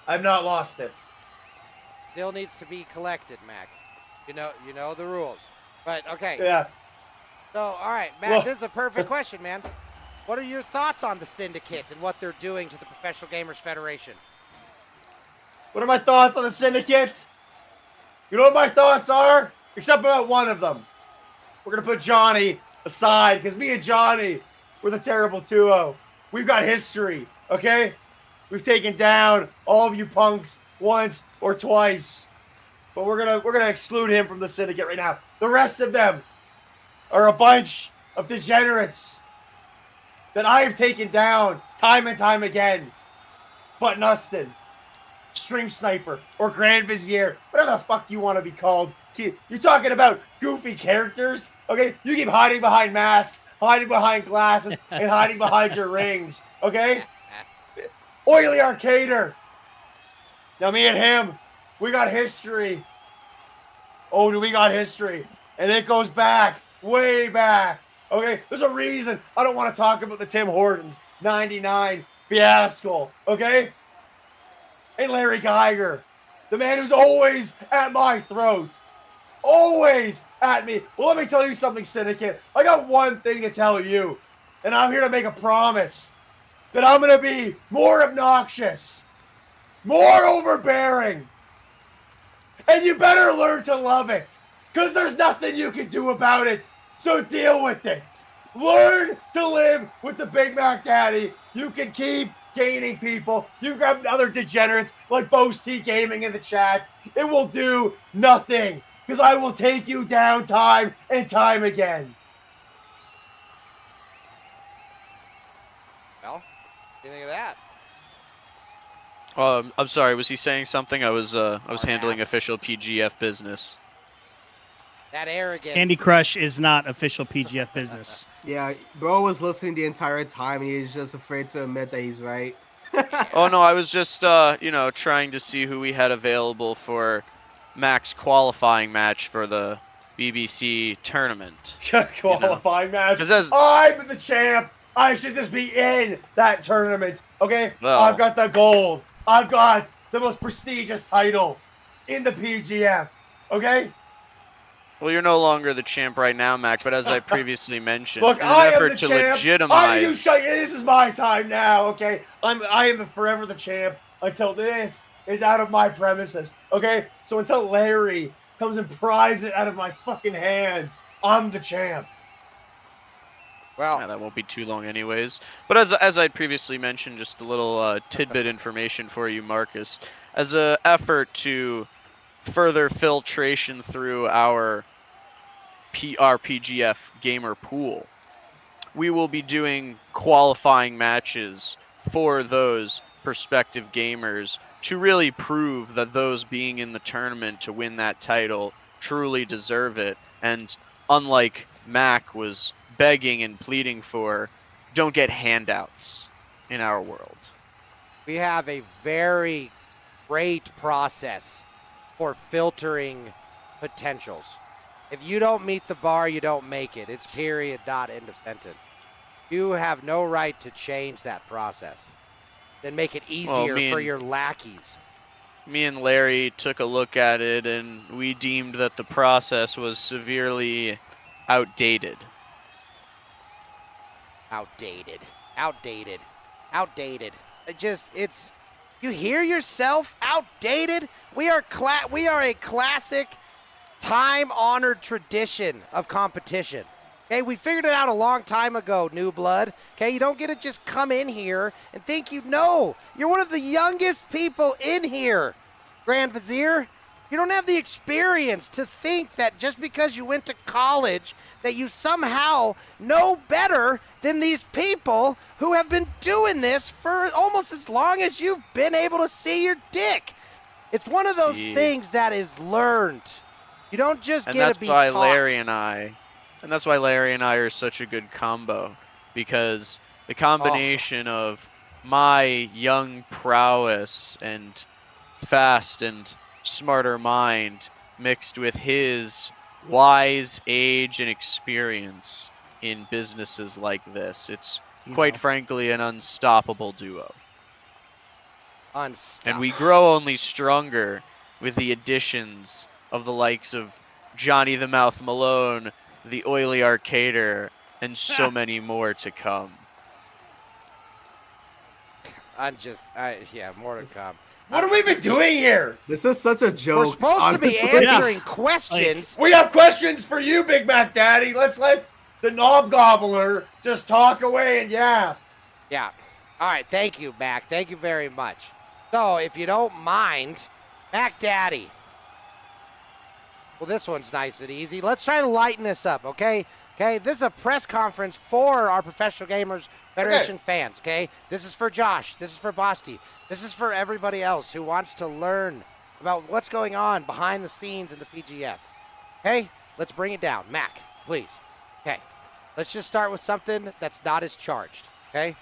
I've not lost it. still needs to be collected, Mac. You know the rules. But okay. Yeah. So, all right, Mac, Well- this is a perfect question, man. What are your thoughts on the Syndicate and what they're doing to the Professional Gamers Federation? What are my thoughts on the Syndicate? You know what my thoughts are? Except about one of them. We're going to put Johnny aside because me and Johnny, we're the terrible duo. We've got history, okay? We've taken down all of you punks once or twice. But we're gonna exclude him from the Syndicate right now. The rest of them are a bunch of degenerates that I have taken down time and time again. ButNustin, Stream Sniper, or Grand Vizier, whatever the fuck you want to be called. You're talking about goofy characters, okay? You keep hiding behind masks, hiding behind glasses, and hiding behind your rings, okay? Oily Arcader. Now me and him, we got history. Oh, do we got history? And it goes back, way back. Okay, there's a reason I don't want to talk about the Tim Hortons 99 fiasco, okay? And Larry Geiger, the man who's always at my throat. Always at me. Well, let me tell you something, Syndicate. I got one thing to tell you, and I'm here to make a promise that I'm going to be more obnoxious, more overbearing, and you better learn to love it, Because there's nothing you can do about it. So deal with it. Learn to live with the Big Mac Daddy. You can keep gaining people. You grab other degenerates like Boast T Gaming in the chat. It will do nothing. Because I will take you down time and time again. Well, what do you think of that? I'm sorry. Was he saying something? I was handling ass. official PGF business. That arrogance. Candy Crush is not official PGF business. Yeah, bro was listening the entire time, and he's just afraid to admit that he's right. Oh no, I was just trying to see who we had available for Mac's qualifying match for the BBC tournament. Qualifying match. 'Cause as- I'm the champ. I should just be in that tournament. Okay? Well- I've got the gold. I've got the most prestigious title in the PGF. Okay? Well, you're no longer the champ right now, Mac, but as I previously mentioned, Look, in an I am effort the to champ. legitimize... This is my time now, okay? I am forever the champ until this is out of my premises, okay? So until Larry comes and pries it out of my fucking hands, I'm the champ. Well, Yeah, that won't be too long anyways. But as I previously mentioned, just a little tidbit information for you, Marcus. As an effort to further filtration through our PGF gamer pool, we will be doing qualifying matches for those prospective gamers to really prove that those being in the tournament to win that title truly deserve it, and unlike Mac was begging and pleading for, don't get handouts in our world. we have a very great process for filtering potentials. If you don't meet the bar, you don't make it. It's period, dot, end of sentence. You have no right to change that process. Then make it easier for your lackeys. Me and Larry took a look at it, and we deemed that the process was severely outdated. Outdated. It's, you hear yourself? Outdated? We are a classic, time-honored tradition of competition. Okay, we figured it out a long time ago, new blood. Okay, you don't get to just come in here and think you know. You're one of the youngest people in here, Grand Vizier. You don't have the experience to think that just because you went to college that you somehow know better than these people who have been doing this for almost as long as you've been able to see your dick. It's one of those things that is learned. You don't just get to be taught. And that's why Larry and I are such a good combo, because the combination of my young prowess and fast and smarter mind mixed with his wise age and experience in businesses like this, it's quite frankly an unstoppable duo. And we grow only stronger with the additions of the likes of Johnny the Mouth Malone, the Oily Arcader, and so many more to come. More to come. What have we been doing here? This is such a joke. We're supposed to be answering questions. We have questions for you, Big Mac Daddy. Let's let the knob gobbler just talk away and yap. Yeah. All right. Thank you, Mac. Thank you very much. So, if you don't mind, Mac Daddy. Well, this one's nice and easy. Let's try to lighten this up, okay? Okay, this is a press conference for our Professional Gamers Federation fans, okay? This is for Josh. This is for Basti. This is for everybody else who wants to learn about what's going on behind the scenes in the PGF. Okay, let's bring it down. Mac, please. Okay, let's just start with something that's not as charged, okay?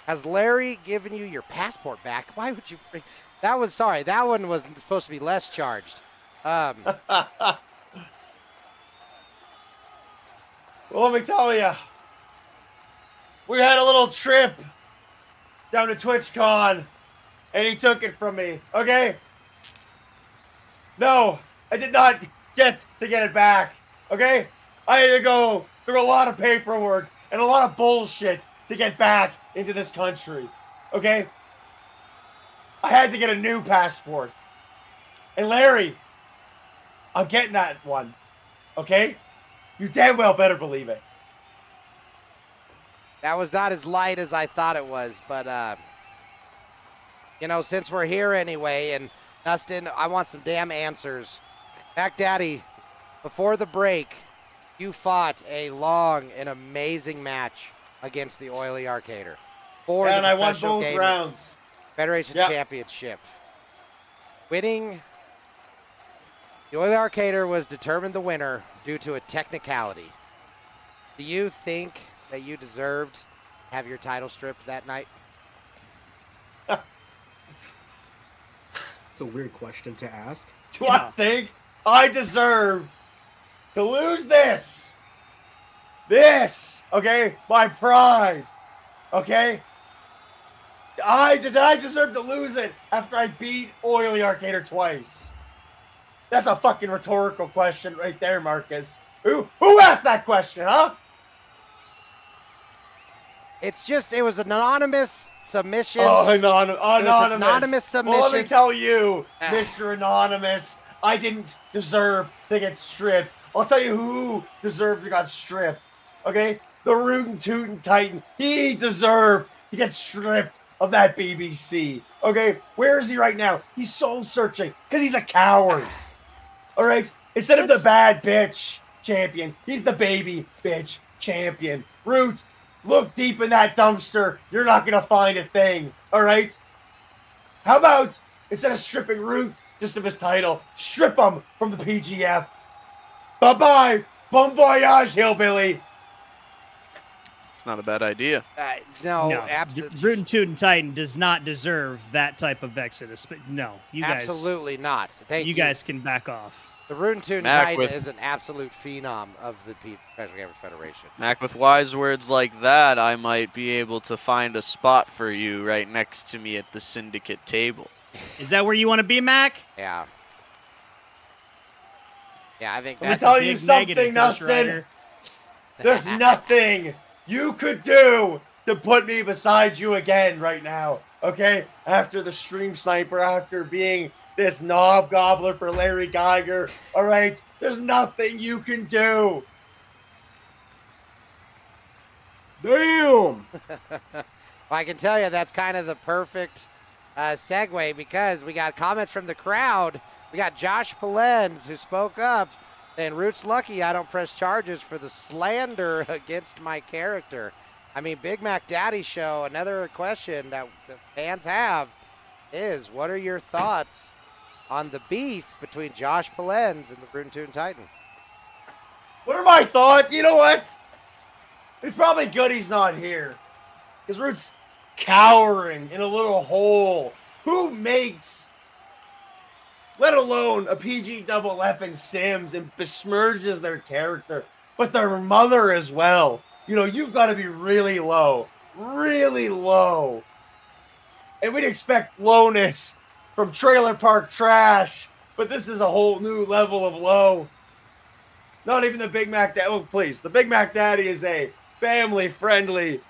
Has Larry given you your passport back? Why would you bring... That one was supposed to be less charged. Well, let me tell you, we had a little trip down to TwitchCon, and he took it from me, okay? No, I did not get to get it back, okay? I had to go through a lot of paperwork and a lot of bullshit to get back into this country, okay? I had to get a new passport. And Larry, I'm getting that one. Okay? You damn well better believe it. That was not as light as I thought it was, but, you know, since we're here anyway, and Dustin, I want some damn answers. Mac Daddy, before the break, you fought a long and amazing match against the Oily Arcader. And I won both rounds. Federation Championship. Winning, the Oily Arcader was determined the winner due to a technicality. Do you think that you deserved to have your title stripped that night? It's a weird question to ask. Do I think I deserved to lose this? Okay? My pride. Okay? Did I deserve to lose it after I beat Oily Arcader twice? That's a fucking rhetorical question right there, Marcus. Who asked that question, huh? It's just, it was an anonymous submission. Oh, anonymous. Anonymous submission. Well, let me tell you, Mr. Anonymous, I didn't deserve to get stripped. I'll tell you who deserved to get stripped. Okay? The Rootin' Tootin' Titan. He deserved to get stripped of that BBC. Okay? Where is he right now? He's soul searching because he's a coward. All right? Instead of the bad bitch champion, he's the baby bitch champion. Root, look deep in that dumpster. You're not going to find a thing. All right? How about, instead of stripping Root just of his title, strip him from the PGF? Bye-bye. Bon voyage, hillbilly. It's not a bad idea. No, absolutely. Rootin' Tootin' Titan does not deserve that type of exodus. But no, you guys. Absolutely not. Thank you. You guys can back off. The Rootin' Tootin' Titan is an absolute phenom of the Professional Gamers Federation. Mac, with wise words like that, I might be able to find a spot for you right next to me at the Syndicate table. Is that where you want to be, Mac? Yeah. Yeah, I think Let me that's tell a you big something, negative, Ghost Dustin. Rider. There's nothing you could do to put me beside you again right now, okay? After the stream sniper, after being this knob gobbler for Larry Geiger, all right? There's nothing you can do. Damn! Well, I can tell you that's kind of the perfect segue because we got comments from the crowd. We got Josh Polens who spoke up saying, Root's lucky I don't press charges for the slander against my character. I mean, Big Mac Daddy Show, another question that the fans have is, what are your thoughts on the beef between Josh Polens and the Rootin' Tootin' Titan? What are my thoughts? You know what? It's probably good he's not here. Because Root's cowering in a little hole. Who makes, let alone a PG-double-F and Sims, and besmirches their character, but their mother as well? You know, you've got to be really low. Really low. And we'd expect lowness from Trailer Park Trash, but this is a whole new level of low. Not even the Big Mac Daddy. Oh, please. The Big Mac Daddy is a family-friendly,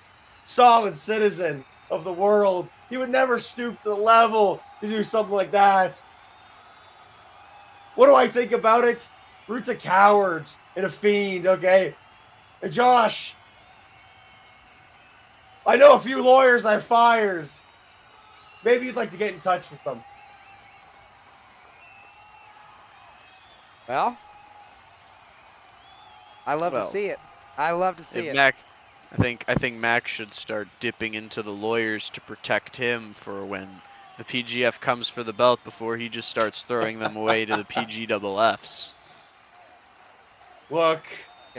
solid citizen of the world. He would never stoop to the level to do something like that. What do I think about it? Root's a coward and a fiend, okay? And Josh, I know a few lawyers I fired. Maybe you'd like to get in touch with them. Well, I love to see it. I love to see it. Mac, I think Mac should start dipping into the lawyers to protect him for when the PGF comes for the belt before he just starts throwing them away to the PG-double-Fs. Look,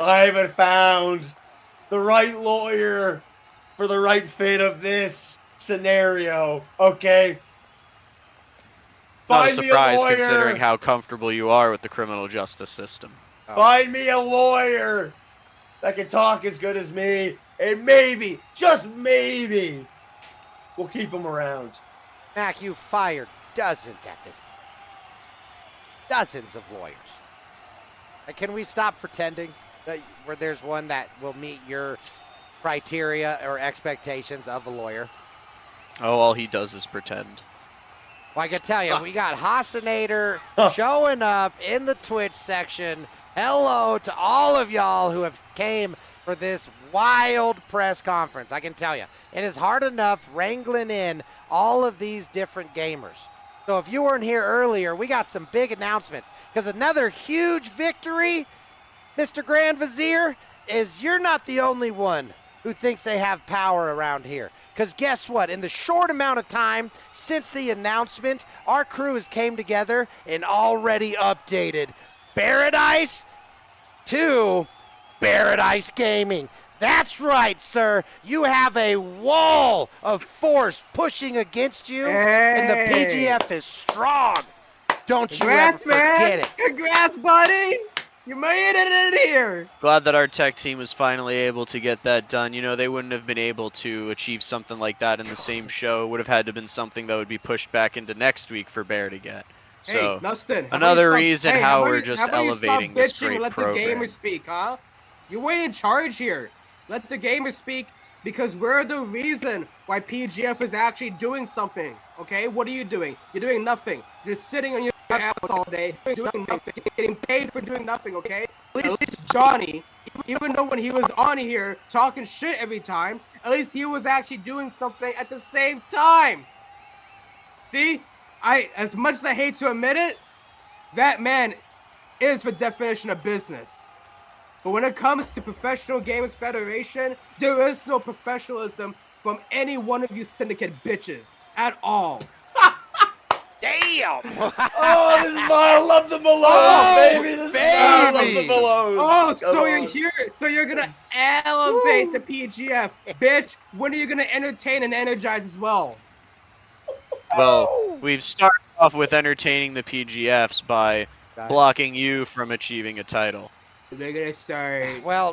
I haven't found the right lawyer for the right fit of this scenario, okay? Not a Find me a surprise lawyer. considering how comfortable you are with the criminal justice system. Find me a lawyer that can talk as good as me, and maybe, just maybe, we'll keep him around. Mac, you fired dozens at this point. Dozens of lawyers. Can we stop pretending that where there's one that will meet your criteria or expectations of a lawyer? Oh, all he does is pretend. Well, I can tell you, we got Hassanator showing up in the Twitch section, Hello to all of y'all who have came for this wild press conference. I can tell you, it is hard enough wrangling in all of these different gamers. So if you weren't here earlier, we got some big announcements. Because another huge victory, Mr. Grand Vizier, is you're not the only one who thinks they have power around here. Because guess what? In the short amount of time since the announcement, our crew has came together and already updated Bearadise to Bearadise Gaming. That's right, sir. You have a wall of force pushing against you, and the PGF is strong. Don't you ever forget it. Congrats, buddy! You made it in here! Glad that our tech team was finally able to get that done. You know, they wouldn't have been able to achieve something like that in the same show. It would have had to have been something that would be pushed back into next week for Bear to get. So, hey, Nustin, another reason how we're just elevating this great let program. The gamers speak, huh? You're in charge here. Let the gamers speak, because we're the reason why PGF is actually doing something, okay? What are you doing? You're doing nothing. You're sitting on your ass all day, doing nothing, getting paid for doing nothing, okay? At least Johnny, even though when he was on here talking shit every time, at least he was actually doing something at the same time. See? As much as I hate to admit it, that man is the definition of business. But when it comes to Professional Gamers Federation, there is no professionalism from any one of you Syndicate bitches at all. Damn! Oh, this is why I love the Malone, baby. This is why I love the Malone. Oh, so you're here. So you're gonna elevate the PGF, bitch. When are you gonna entertain and energize as well? Well, we've started off with entertaining the PGFs by blocking you from achieving a title. They're gonna start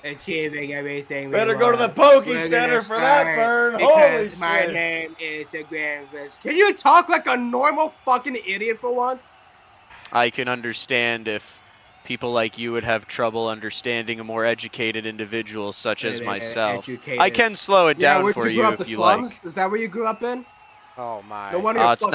achieving everything. Better go to the Poke Center for that burn. Holy shit. My name is the Grand Viz. Can you talk like a normal fucking idiot for once? I can understand if people like you would have trouble understanding a more educated individual such as myself. I can slow it down for you if you like. Is that where you grew up in? Oh my. No wonder it's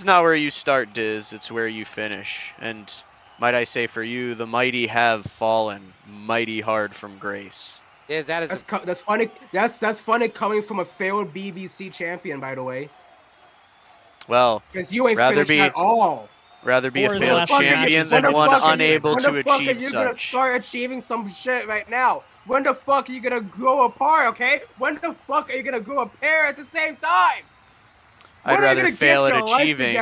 not where you start, Diz. It's where you finish. And might I say, for you, the mighty have fallen mighty hard from grace. Is that's funny. That's funny coming from a failed BBC champion, by the way. Well, because you ain't finished at all. Rather be a failed champion than one unable to achieve such. When the fuck are you gonna start achieving some shit right now? When the fuck are you gonna grow apart? Okay? When the fuck are you gonna grow a pair at the same time? I'd rather fail at achieving.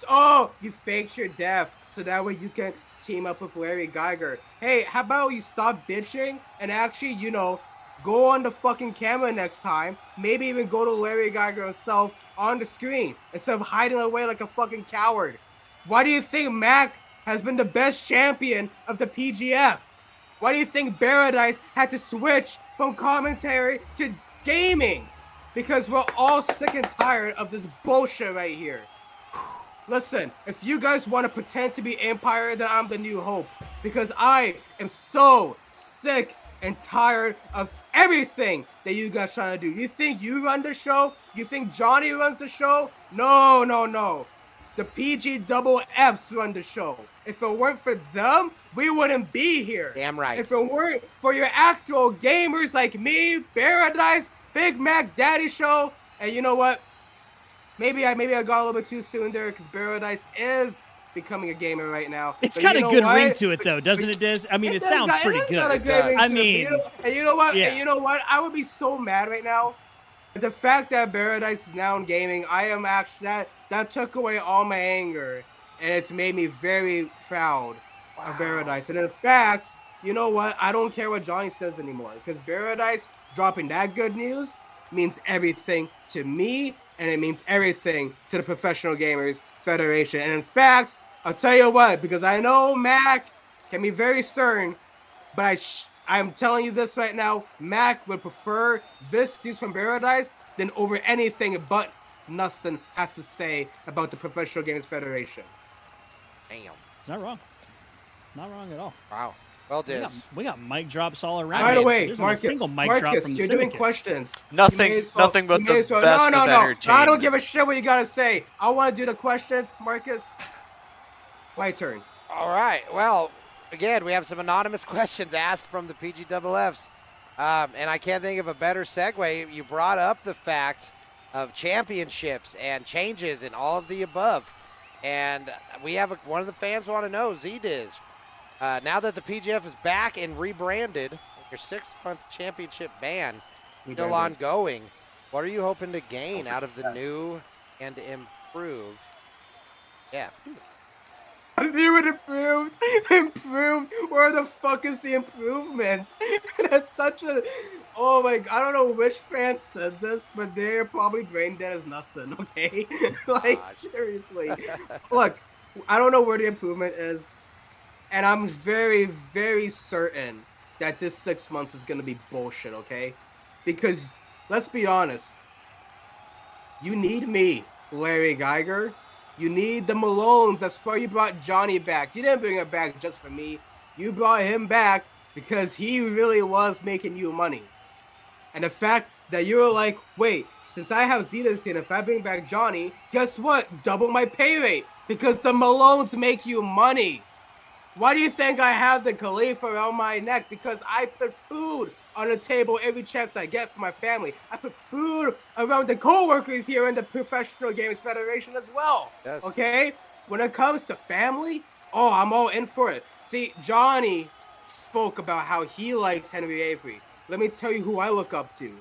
Oh, you faked your death so that way you can team up with Larry Geiger. Hey, how about you stop bitching and actually, you know, go on the fucking camera next time. Maybe even go to Larry Geiger himself on the screen instead of hiding away like a fucking coward. Why do you think Mac has been the best champion of the PGF? Why do you think Bearadise had to switch from commentary to gaming? Because we're all sick and tired of this bullshit right here. Listen, if you guys want to pretend to be Empire, then I'm the new hope. Because I am so sick and tired of everything that you guys trying to do. You think you run the show? You think Johnny runs the show? No, no, no. The PGFs run the show. If it weren't for them, we wouldn't be here. Damn right. If it weren't for your actual gamers like me, Bearadise, Big Mac Daddy Show, and you know what? Maybe I got a little bit too soon there because Bearadise is becoming a gamer right now. It's got a good ring to it though, doesn't it, Diz? I mean, it sounds pretty good. I mean, and you know what? Yeah. And you know what? I would be so mad right now. The fact that Bearadise is now in gaming, I am actually that took away all my anger, and it's made me very proud of Bearadise. And in fact, you know what? I don't care what Johnny says anymore because Bearadise dropping that good news means everything to me, and it means everything to the Professional Gamers Federation. And in fact, I'll tell you what, because I know Mac can be very stern, but I'm telling you this right now, Mac would prefer this news from Bearadise than over anything ButNustin has to say about the Professional Gamers Federation. Damn. It's not wrong. Not wrong at all. Wow. Well, Diz. We got mic drops all around. By the way, There's Marcus, not a single mic drop from the you're Syndicate. doing questions. Nothing but the best of entertainment. I don't give a shit what you gotta say. I want to do the questions, Marcus. My turn. All right. Well, again, we have some anonymous questions asked from the PGFFs. And I can't think of a better segue. You brought up the fact of championships and changes and all of the above. And we have one of the fans want to know, ZDiz, now that the PGF is back and rebranded, your 6-month championship ban still ongoing, what are you hoping to gain out of the new and improved? Yeah. New and improved. Improved. Where the fuck is the improvement? That's such a. Oh my. I don't know which fan said this, but they're probably brain dead as Nustin. Okay. Like seriously. Look, I don't know where the improvement is, and I'm very, very certain that this 6 months is gonna be bullshit. Okay, because let's be honest. You need me, Larry Geiger. You need the Malones. That's why you brought Johnny back. You didn't bring him back just for me. You brought him back because he really was making you money. And the fact that you were like, wait, since I have ZDiz here, if I bring back Johnny, guess what? Double my pay rate because the Malones make you money. Why do you think I have the Khalifa around my neck? Because I put food on the table every chance I get for my family. I put food around the co-workers here in the Professional Games Federation as well. Yes. Okay? When it comes to family, oh, I'm all in for it. See, Johnny spoke about how he likes Henry Avery. Let me tell you who I look up to.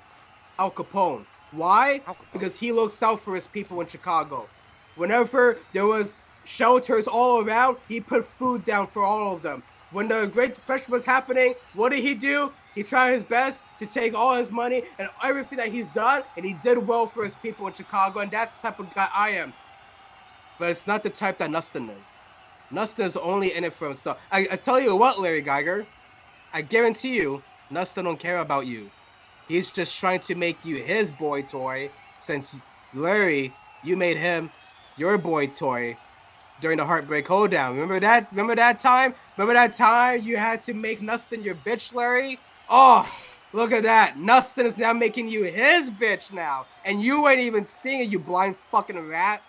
Al Capone. Why? Because he looks out for his people in Chicago. Whenever there was shelters all around, he put food down for all of them. When the Great Depression was happening, what did he do? He tried his best to take all his money and everything that he's done, and he did well for his people in Chicago, and that's the type of guy I am. But it's not the type that Nustin is. Nustin is only in it for himself. I tell you what, Larry Geiger, I guarantee you, Nustin don't care about you. He's just trying to make you his boy toy, since Larry, you made him your boy toy during the Heartbreak Hoedown. Remember that? Remember that time? Remember that time you had to make Nustin your bitch, Larry? Oh, look at that. Nustin is now making you his bitch now. And you ain't even seeing it, you blind fucking rat.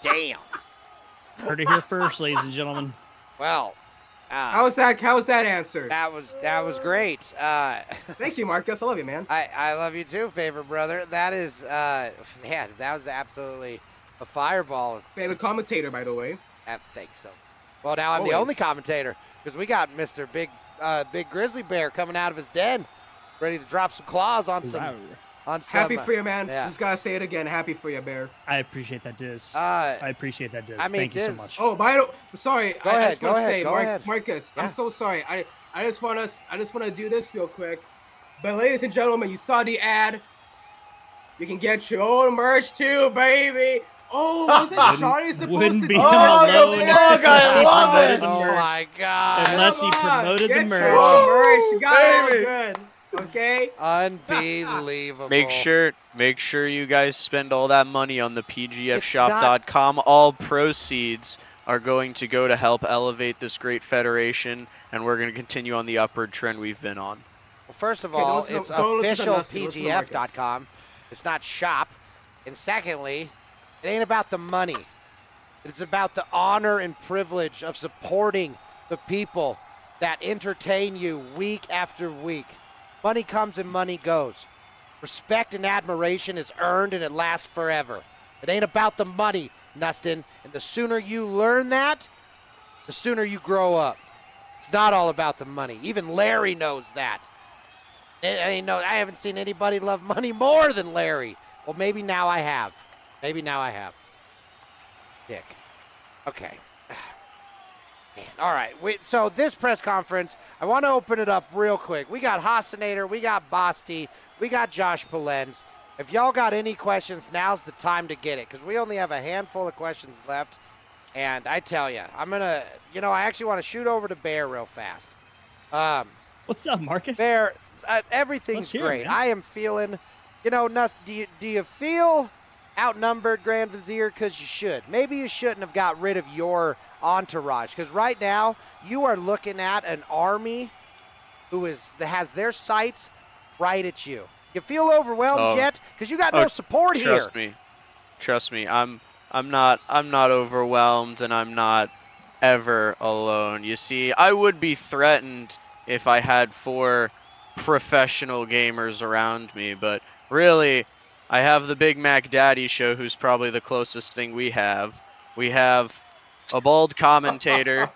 Damn. Heard it here first, ladies and gentlemen. Well, how's that answer? That was great. Thank you, Marcus. I love you, man. I love you too, favorite brother. That is, man, that was absolutely a fireball. Favorite commentator, by the way. Thanks so. Well, now I'm the only commentator because we got Mr. Big Grizzly Bear coming out of his den, ready to drop some claws on some. Wow. Happy for you, man. Yeah. Just gotta say it again. Happy for you, Bear. I appreciate that, Diz. I appreciate that, Diz. I mean, Thank you so much. Oh, sorry. Go ahead. Marcus, Yeah. I'm so sorry. I just want to do this real quick. But ladies and gentlemen, you saw the ad. You can get your own merch too, baby. Oh, wasn't Johnny supposed wouldn't to be do alone. it? I love it. Oh my God! Unless he promoted the Get merch. your own merch. You got it all Baby. good. Okay. Unbelievable. Make sure you guys spend all that money on the PGFshop.com. All proceeds are going to go to help elevate this great federation, and we're going to continue on the upward trend we've been on. Well, first of Okay, all, don't it's listen to official Dusty, listen to Marcus. PGF.com. It's not shop. And secondly, it ain't about the money. It's about the honor and privilege of supporting the people that entertain you week after week. Money comes and money goes. Respect and admiration is earned and it lasts forever. It ain't about the money, Nustin. And the sooner you learn that, the sooner you grow up. It's not all about the money. Even Larry knows that. I haven't seen anybody love money more than Larry. Well, maybe now I have. Dick. Okay. Man. All right. So this press conference, I want to open it up real quick. We got Hasanator, we got Basti, we got Josh Polens. If y'all got any questions, now's the time to get it because we only have a handful of questions left. And I tell you, I'm going to, I actually want to shoot over to Bear real fast. What's up, Marcus? Bear, everything's Let's hear it, great. man. I am feeling, Nuss, do you feel outnumbered, Grand Vizier? Because you should. Maybe you shouldn't have got rid of your entourage because right now you are looking at an army that has their sights right at you. You feel overwhelmed yet? Because you got no support Trust me. I'm not overwhelmed, and I'm not ever alone. You see, I would be threatened if I had 4 professional gamers around me, but really, I have the Big Mac Daddy Show, who's probably the closest thing we have. We have a bald commentator,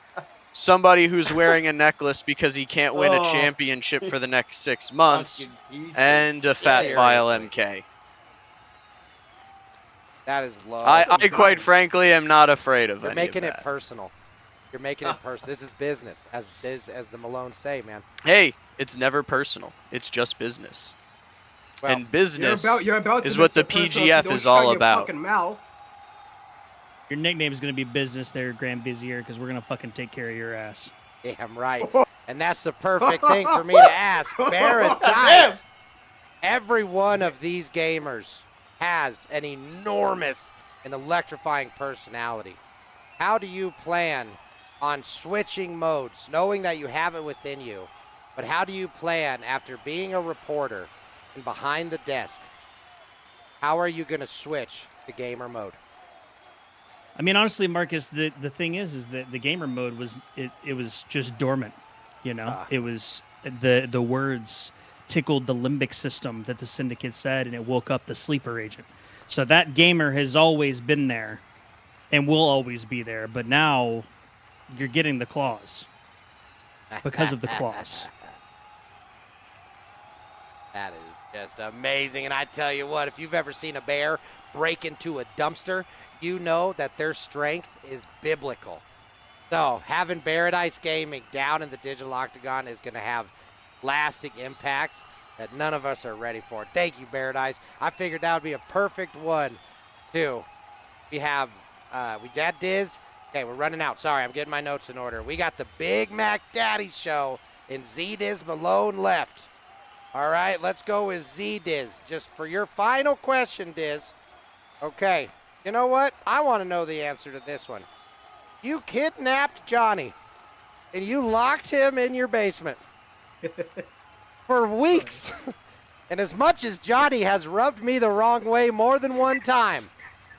somebody who's wearing a necklace because he can't win a championship for the next 6 months, and a fat file MK. That is low. I quite frankly am not afraid of You're any of making it that. personal. You're making it personal. This is business, as the Malone say, man. Hey, it's never personal. It's just business. Well, and business you're about to is what the miss it personal if you PGF don't is shut all your about. fucking mouth. Your nickname is going to be Business there, Grand Vizier, because we're going to fucking take care of your ass. Damn right. And that's the perfect thing for me to ask. Bearadise. Every one of these gamers has an enormous and electrifying personality. How do you plan on switching modes, knowing that you have it within you? But how do you plan, after being a reporter and behind the desk, how are you going to switch to gamer mode? I mean, honestly, Marcus, the thing is that the gamer mode was it was just dormant. You know, it was the words tickled the limbic system that the Syndicate said, and it woke up the sleeper agent. So that gamer has always been there, and will always be there. But now you're getting the claws because of the claws. That is just amazing. And I tell you what, if you've ever seen a bear break into a dumpster, you know that their strength is biblical. So having Bearadise Gaming down in the digital octagon is going to have lasting impacts that none of us are ready for. Thank you, Bearadise. I figured that would be a perfect one, too. We have, we ZDiz. Okay, we're running out. Sorry, I'm getting my notes in order. We got the Big Mac Daddy Show and ZDiz Malone left. All right, let's go with ZDiz. Just for your final question, Diz. Okay, you know what? I want to know the answer to this one. You kidnapped Johnny, and you locked him in your basement for weeks. And as much as Johnny has rubbed me the wrong way more than one time,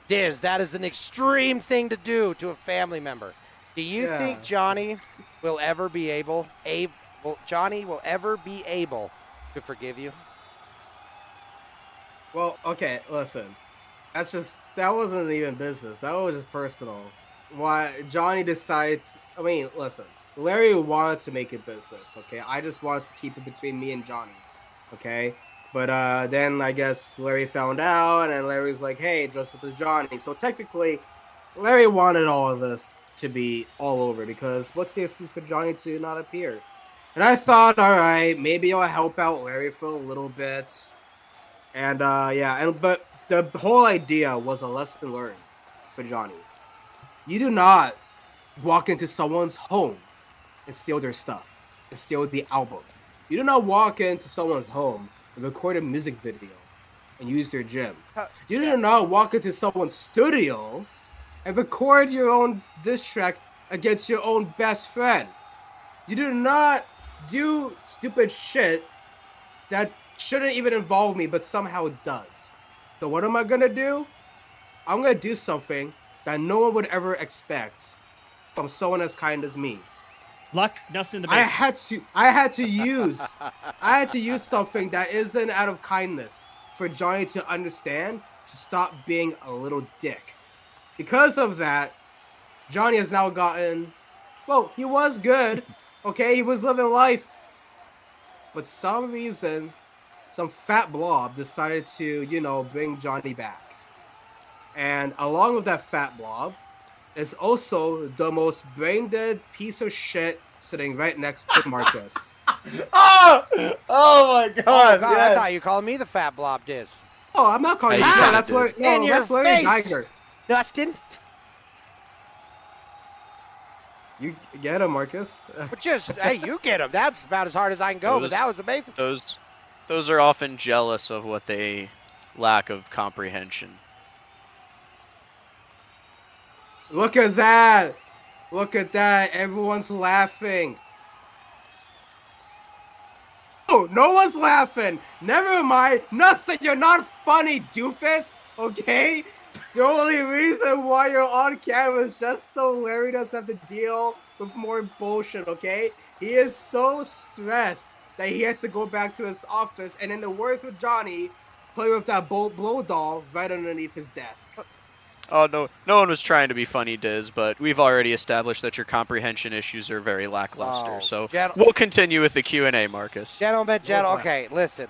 Diz, that is an extreme thing to do to a family member. Do you think Johnny will ever be able to forgive you? Well, okay, listen. That wasn't even business. That was just personal. Why Johnny decides, I mean, listen, Larry wanted to make it business, okay? I just wanted to keep it between me and Johnny, okay? But then I guess Larry found out, and then Larry was like, hey, dress up as Johnny. So technically, Larry wanted all of this to be all over, because what's the excuse for Johnny to not appear? And I thought, all right, maybe I'll help out Larry for a little bit. And but the whole idea was a lesson learned for Johnny. You do not walk into someone's home and steal their stuff and steal the album. You do not walk into someone's home and record a music video and use their gym. You do not walk into someone's studio and record your own diss track against your own best friend. You do not do stupid shit that shouldn't even involve me, but somehow it does. So what am I gonna do? I'm gonna do something that no one would ever expect from someone as kind as me. Lock Dustin in the basement. I had to use something that isn't out of kindness for Johnny to understand, to stop being a little dick. Because of that, Johnny has now gotten, well, he was good, okay, he was living life, but some reason, some fat blob decided to, bring Johnny back. And along with that fat blob is also the most brain-dead piece of shit sitting right next to Marcus. Oh my God! I Yes. thought you called me the fat blob, Diz. Oh, I'm not calling you you that. kinda That's Larry Geiger. Dustin. You get him, Marcus. But hey, you get him. That's about as hard as I can go, but that was amazing. Those are often jealous of what they lack of comprehension. Look at that! Look at that! Everyone's laughing. Oh, no one's laughing. Never mind. Nothing. You're not funny, doofus. Okay? The only reason why you're on camera is just so Larry doesn't have to deal with more bullshit, okay? He is so stressed that he has to go back to his office and, in the words with Johnny, play with that blow doll right underneath his desk. Oh, no one was trying to be funny, Diz, but we've already established that your comprehension issues are very lackluster. Oh, so we'll continue with the Q&A, Marcus. Gentlemen, okay, listen.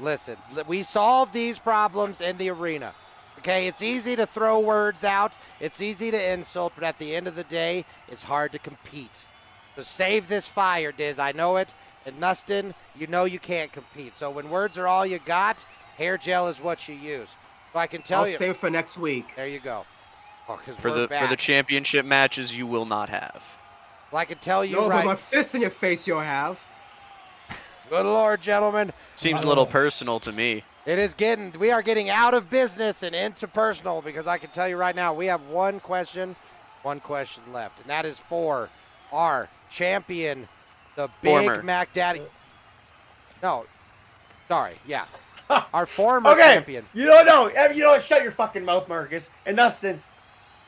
We solved these problems in the arena. Okay, it's easy to throw words out. It's easy to insult, but at the end of the day, it's hard to compete. So save this fire, Diz. I know it. And Nustin, you know you can't compete. So when words are all you got, hair gel is what you use. So I can tell you. I'll save for next week. There you go. For the championship matches, you will not have. Well, I can tell you no, right. but my fist in your face you'll have. Good Lord, gentlemen. Seems a little personal to me. We are getting out of business and into personal, because I can tell you right now, we have one question left, and that is for our champion, the Big Mac Daddy. No, sorry, yeah. Our former champion. You don't know. Shut your fucking mouth, Marcus. And Dustin,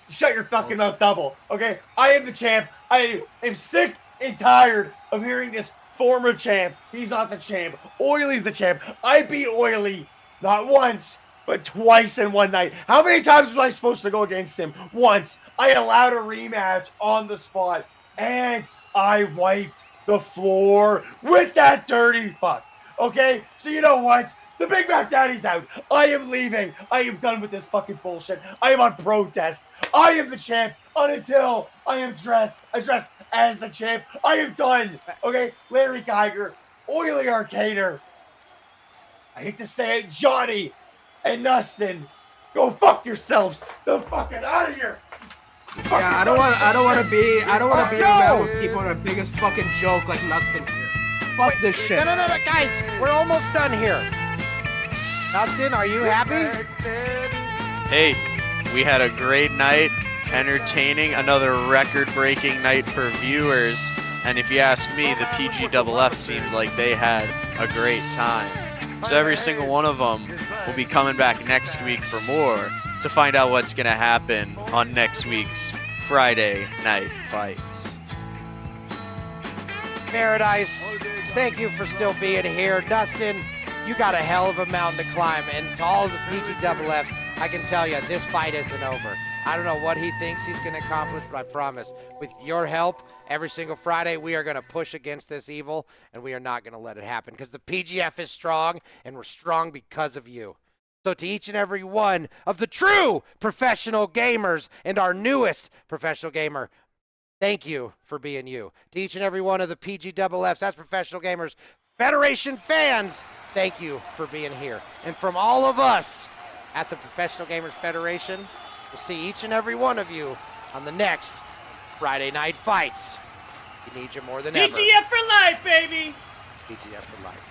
shut your fucking mouth double. Okay? I am the champ. I am sick and tired of hearing this former champ. He's not the champ. Oily's the champ. I beat Oily not once, but twice in one night. How many times was I supposed to go against him? Once. I allowed a rematch on the spot, and I wiped the floor with that dirty fuck. Okay? So you know what? The Big Mac Daddy's out. I am leaving. I am done with this fucking bullshit. I am on protest. I am the champ until I am dressed as the champ. I am done. Okay? Larry Geiger, Oily Arcader. I hate to say it, Johnny and Nustin. Go fuck yourselves. The fucking out of here. Yeah, I don't want to be around with people that are the biggest fucking joke like Nustin here. Fuck this shit. No, guys, we're almost done here. Dustin, are you happy? Hey, we had a great night, entertaining, another record-breaking night for viewers, and if you ask me, the PGFF seemed like they had a great time. So every single one of them will be coming back next week for more to find out what's going to happen on next week's Friday Night Fights. Bearadise, thank you for still being here. Dustin, you got a hell of a mountain to climb, and to all of the PGFFs, I can tell you, this fight isn't over. I don't know what he thinks he's going to accomplish, but I promise, with your help, every single Friday, we are going to push against this evil, and we are not going to let it happen, because the PGF is strong, and we're strong because of you. So to each and every one of the true professional gamers and our newest professional gamer, thank you for being you. To each and every one of the PGFFs, that's Professional Gamers Federation fans, thank you for being here. And from all of us at the Professional Gamers Federation, we'll see each and every one of you on the next Friday Night Fights. We need you more than ever. PGF for life, baby! PGF for life.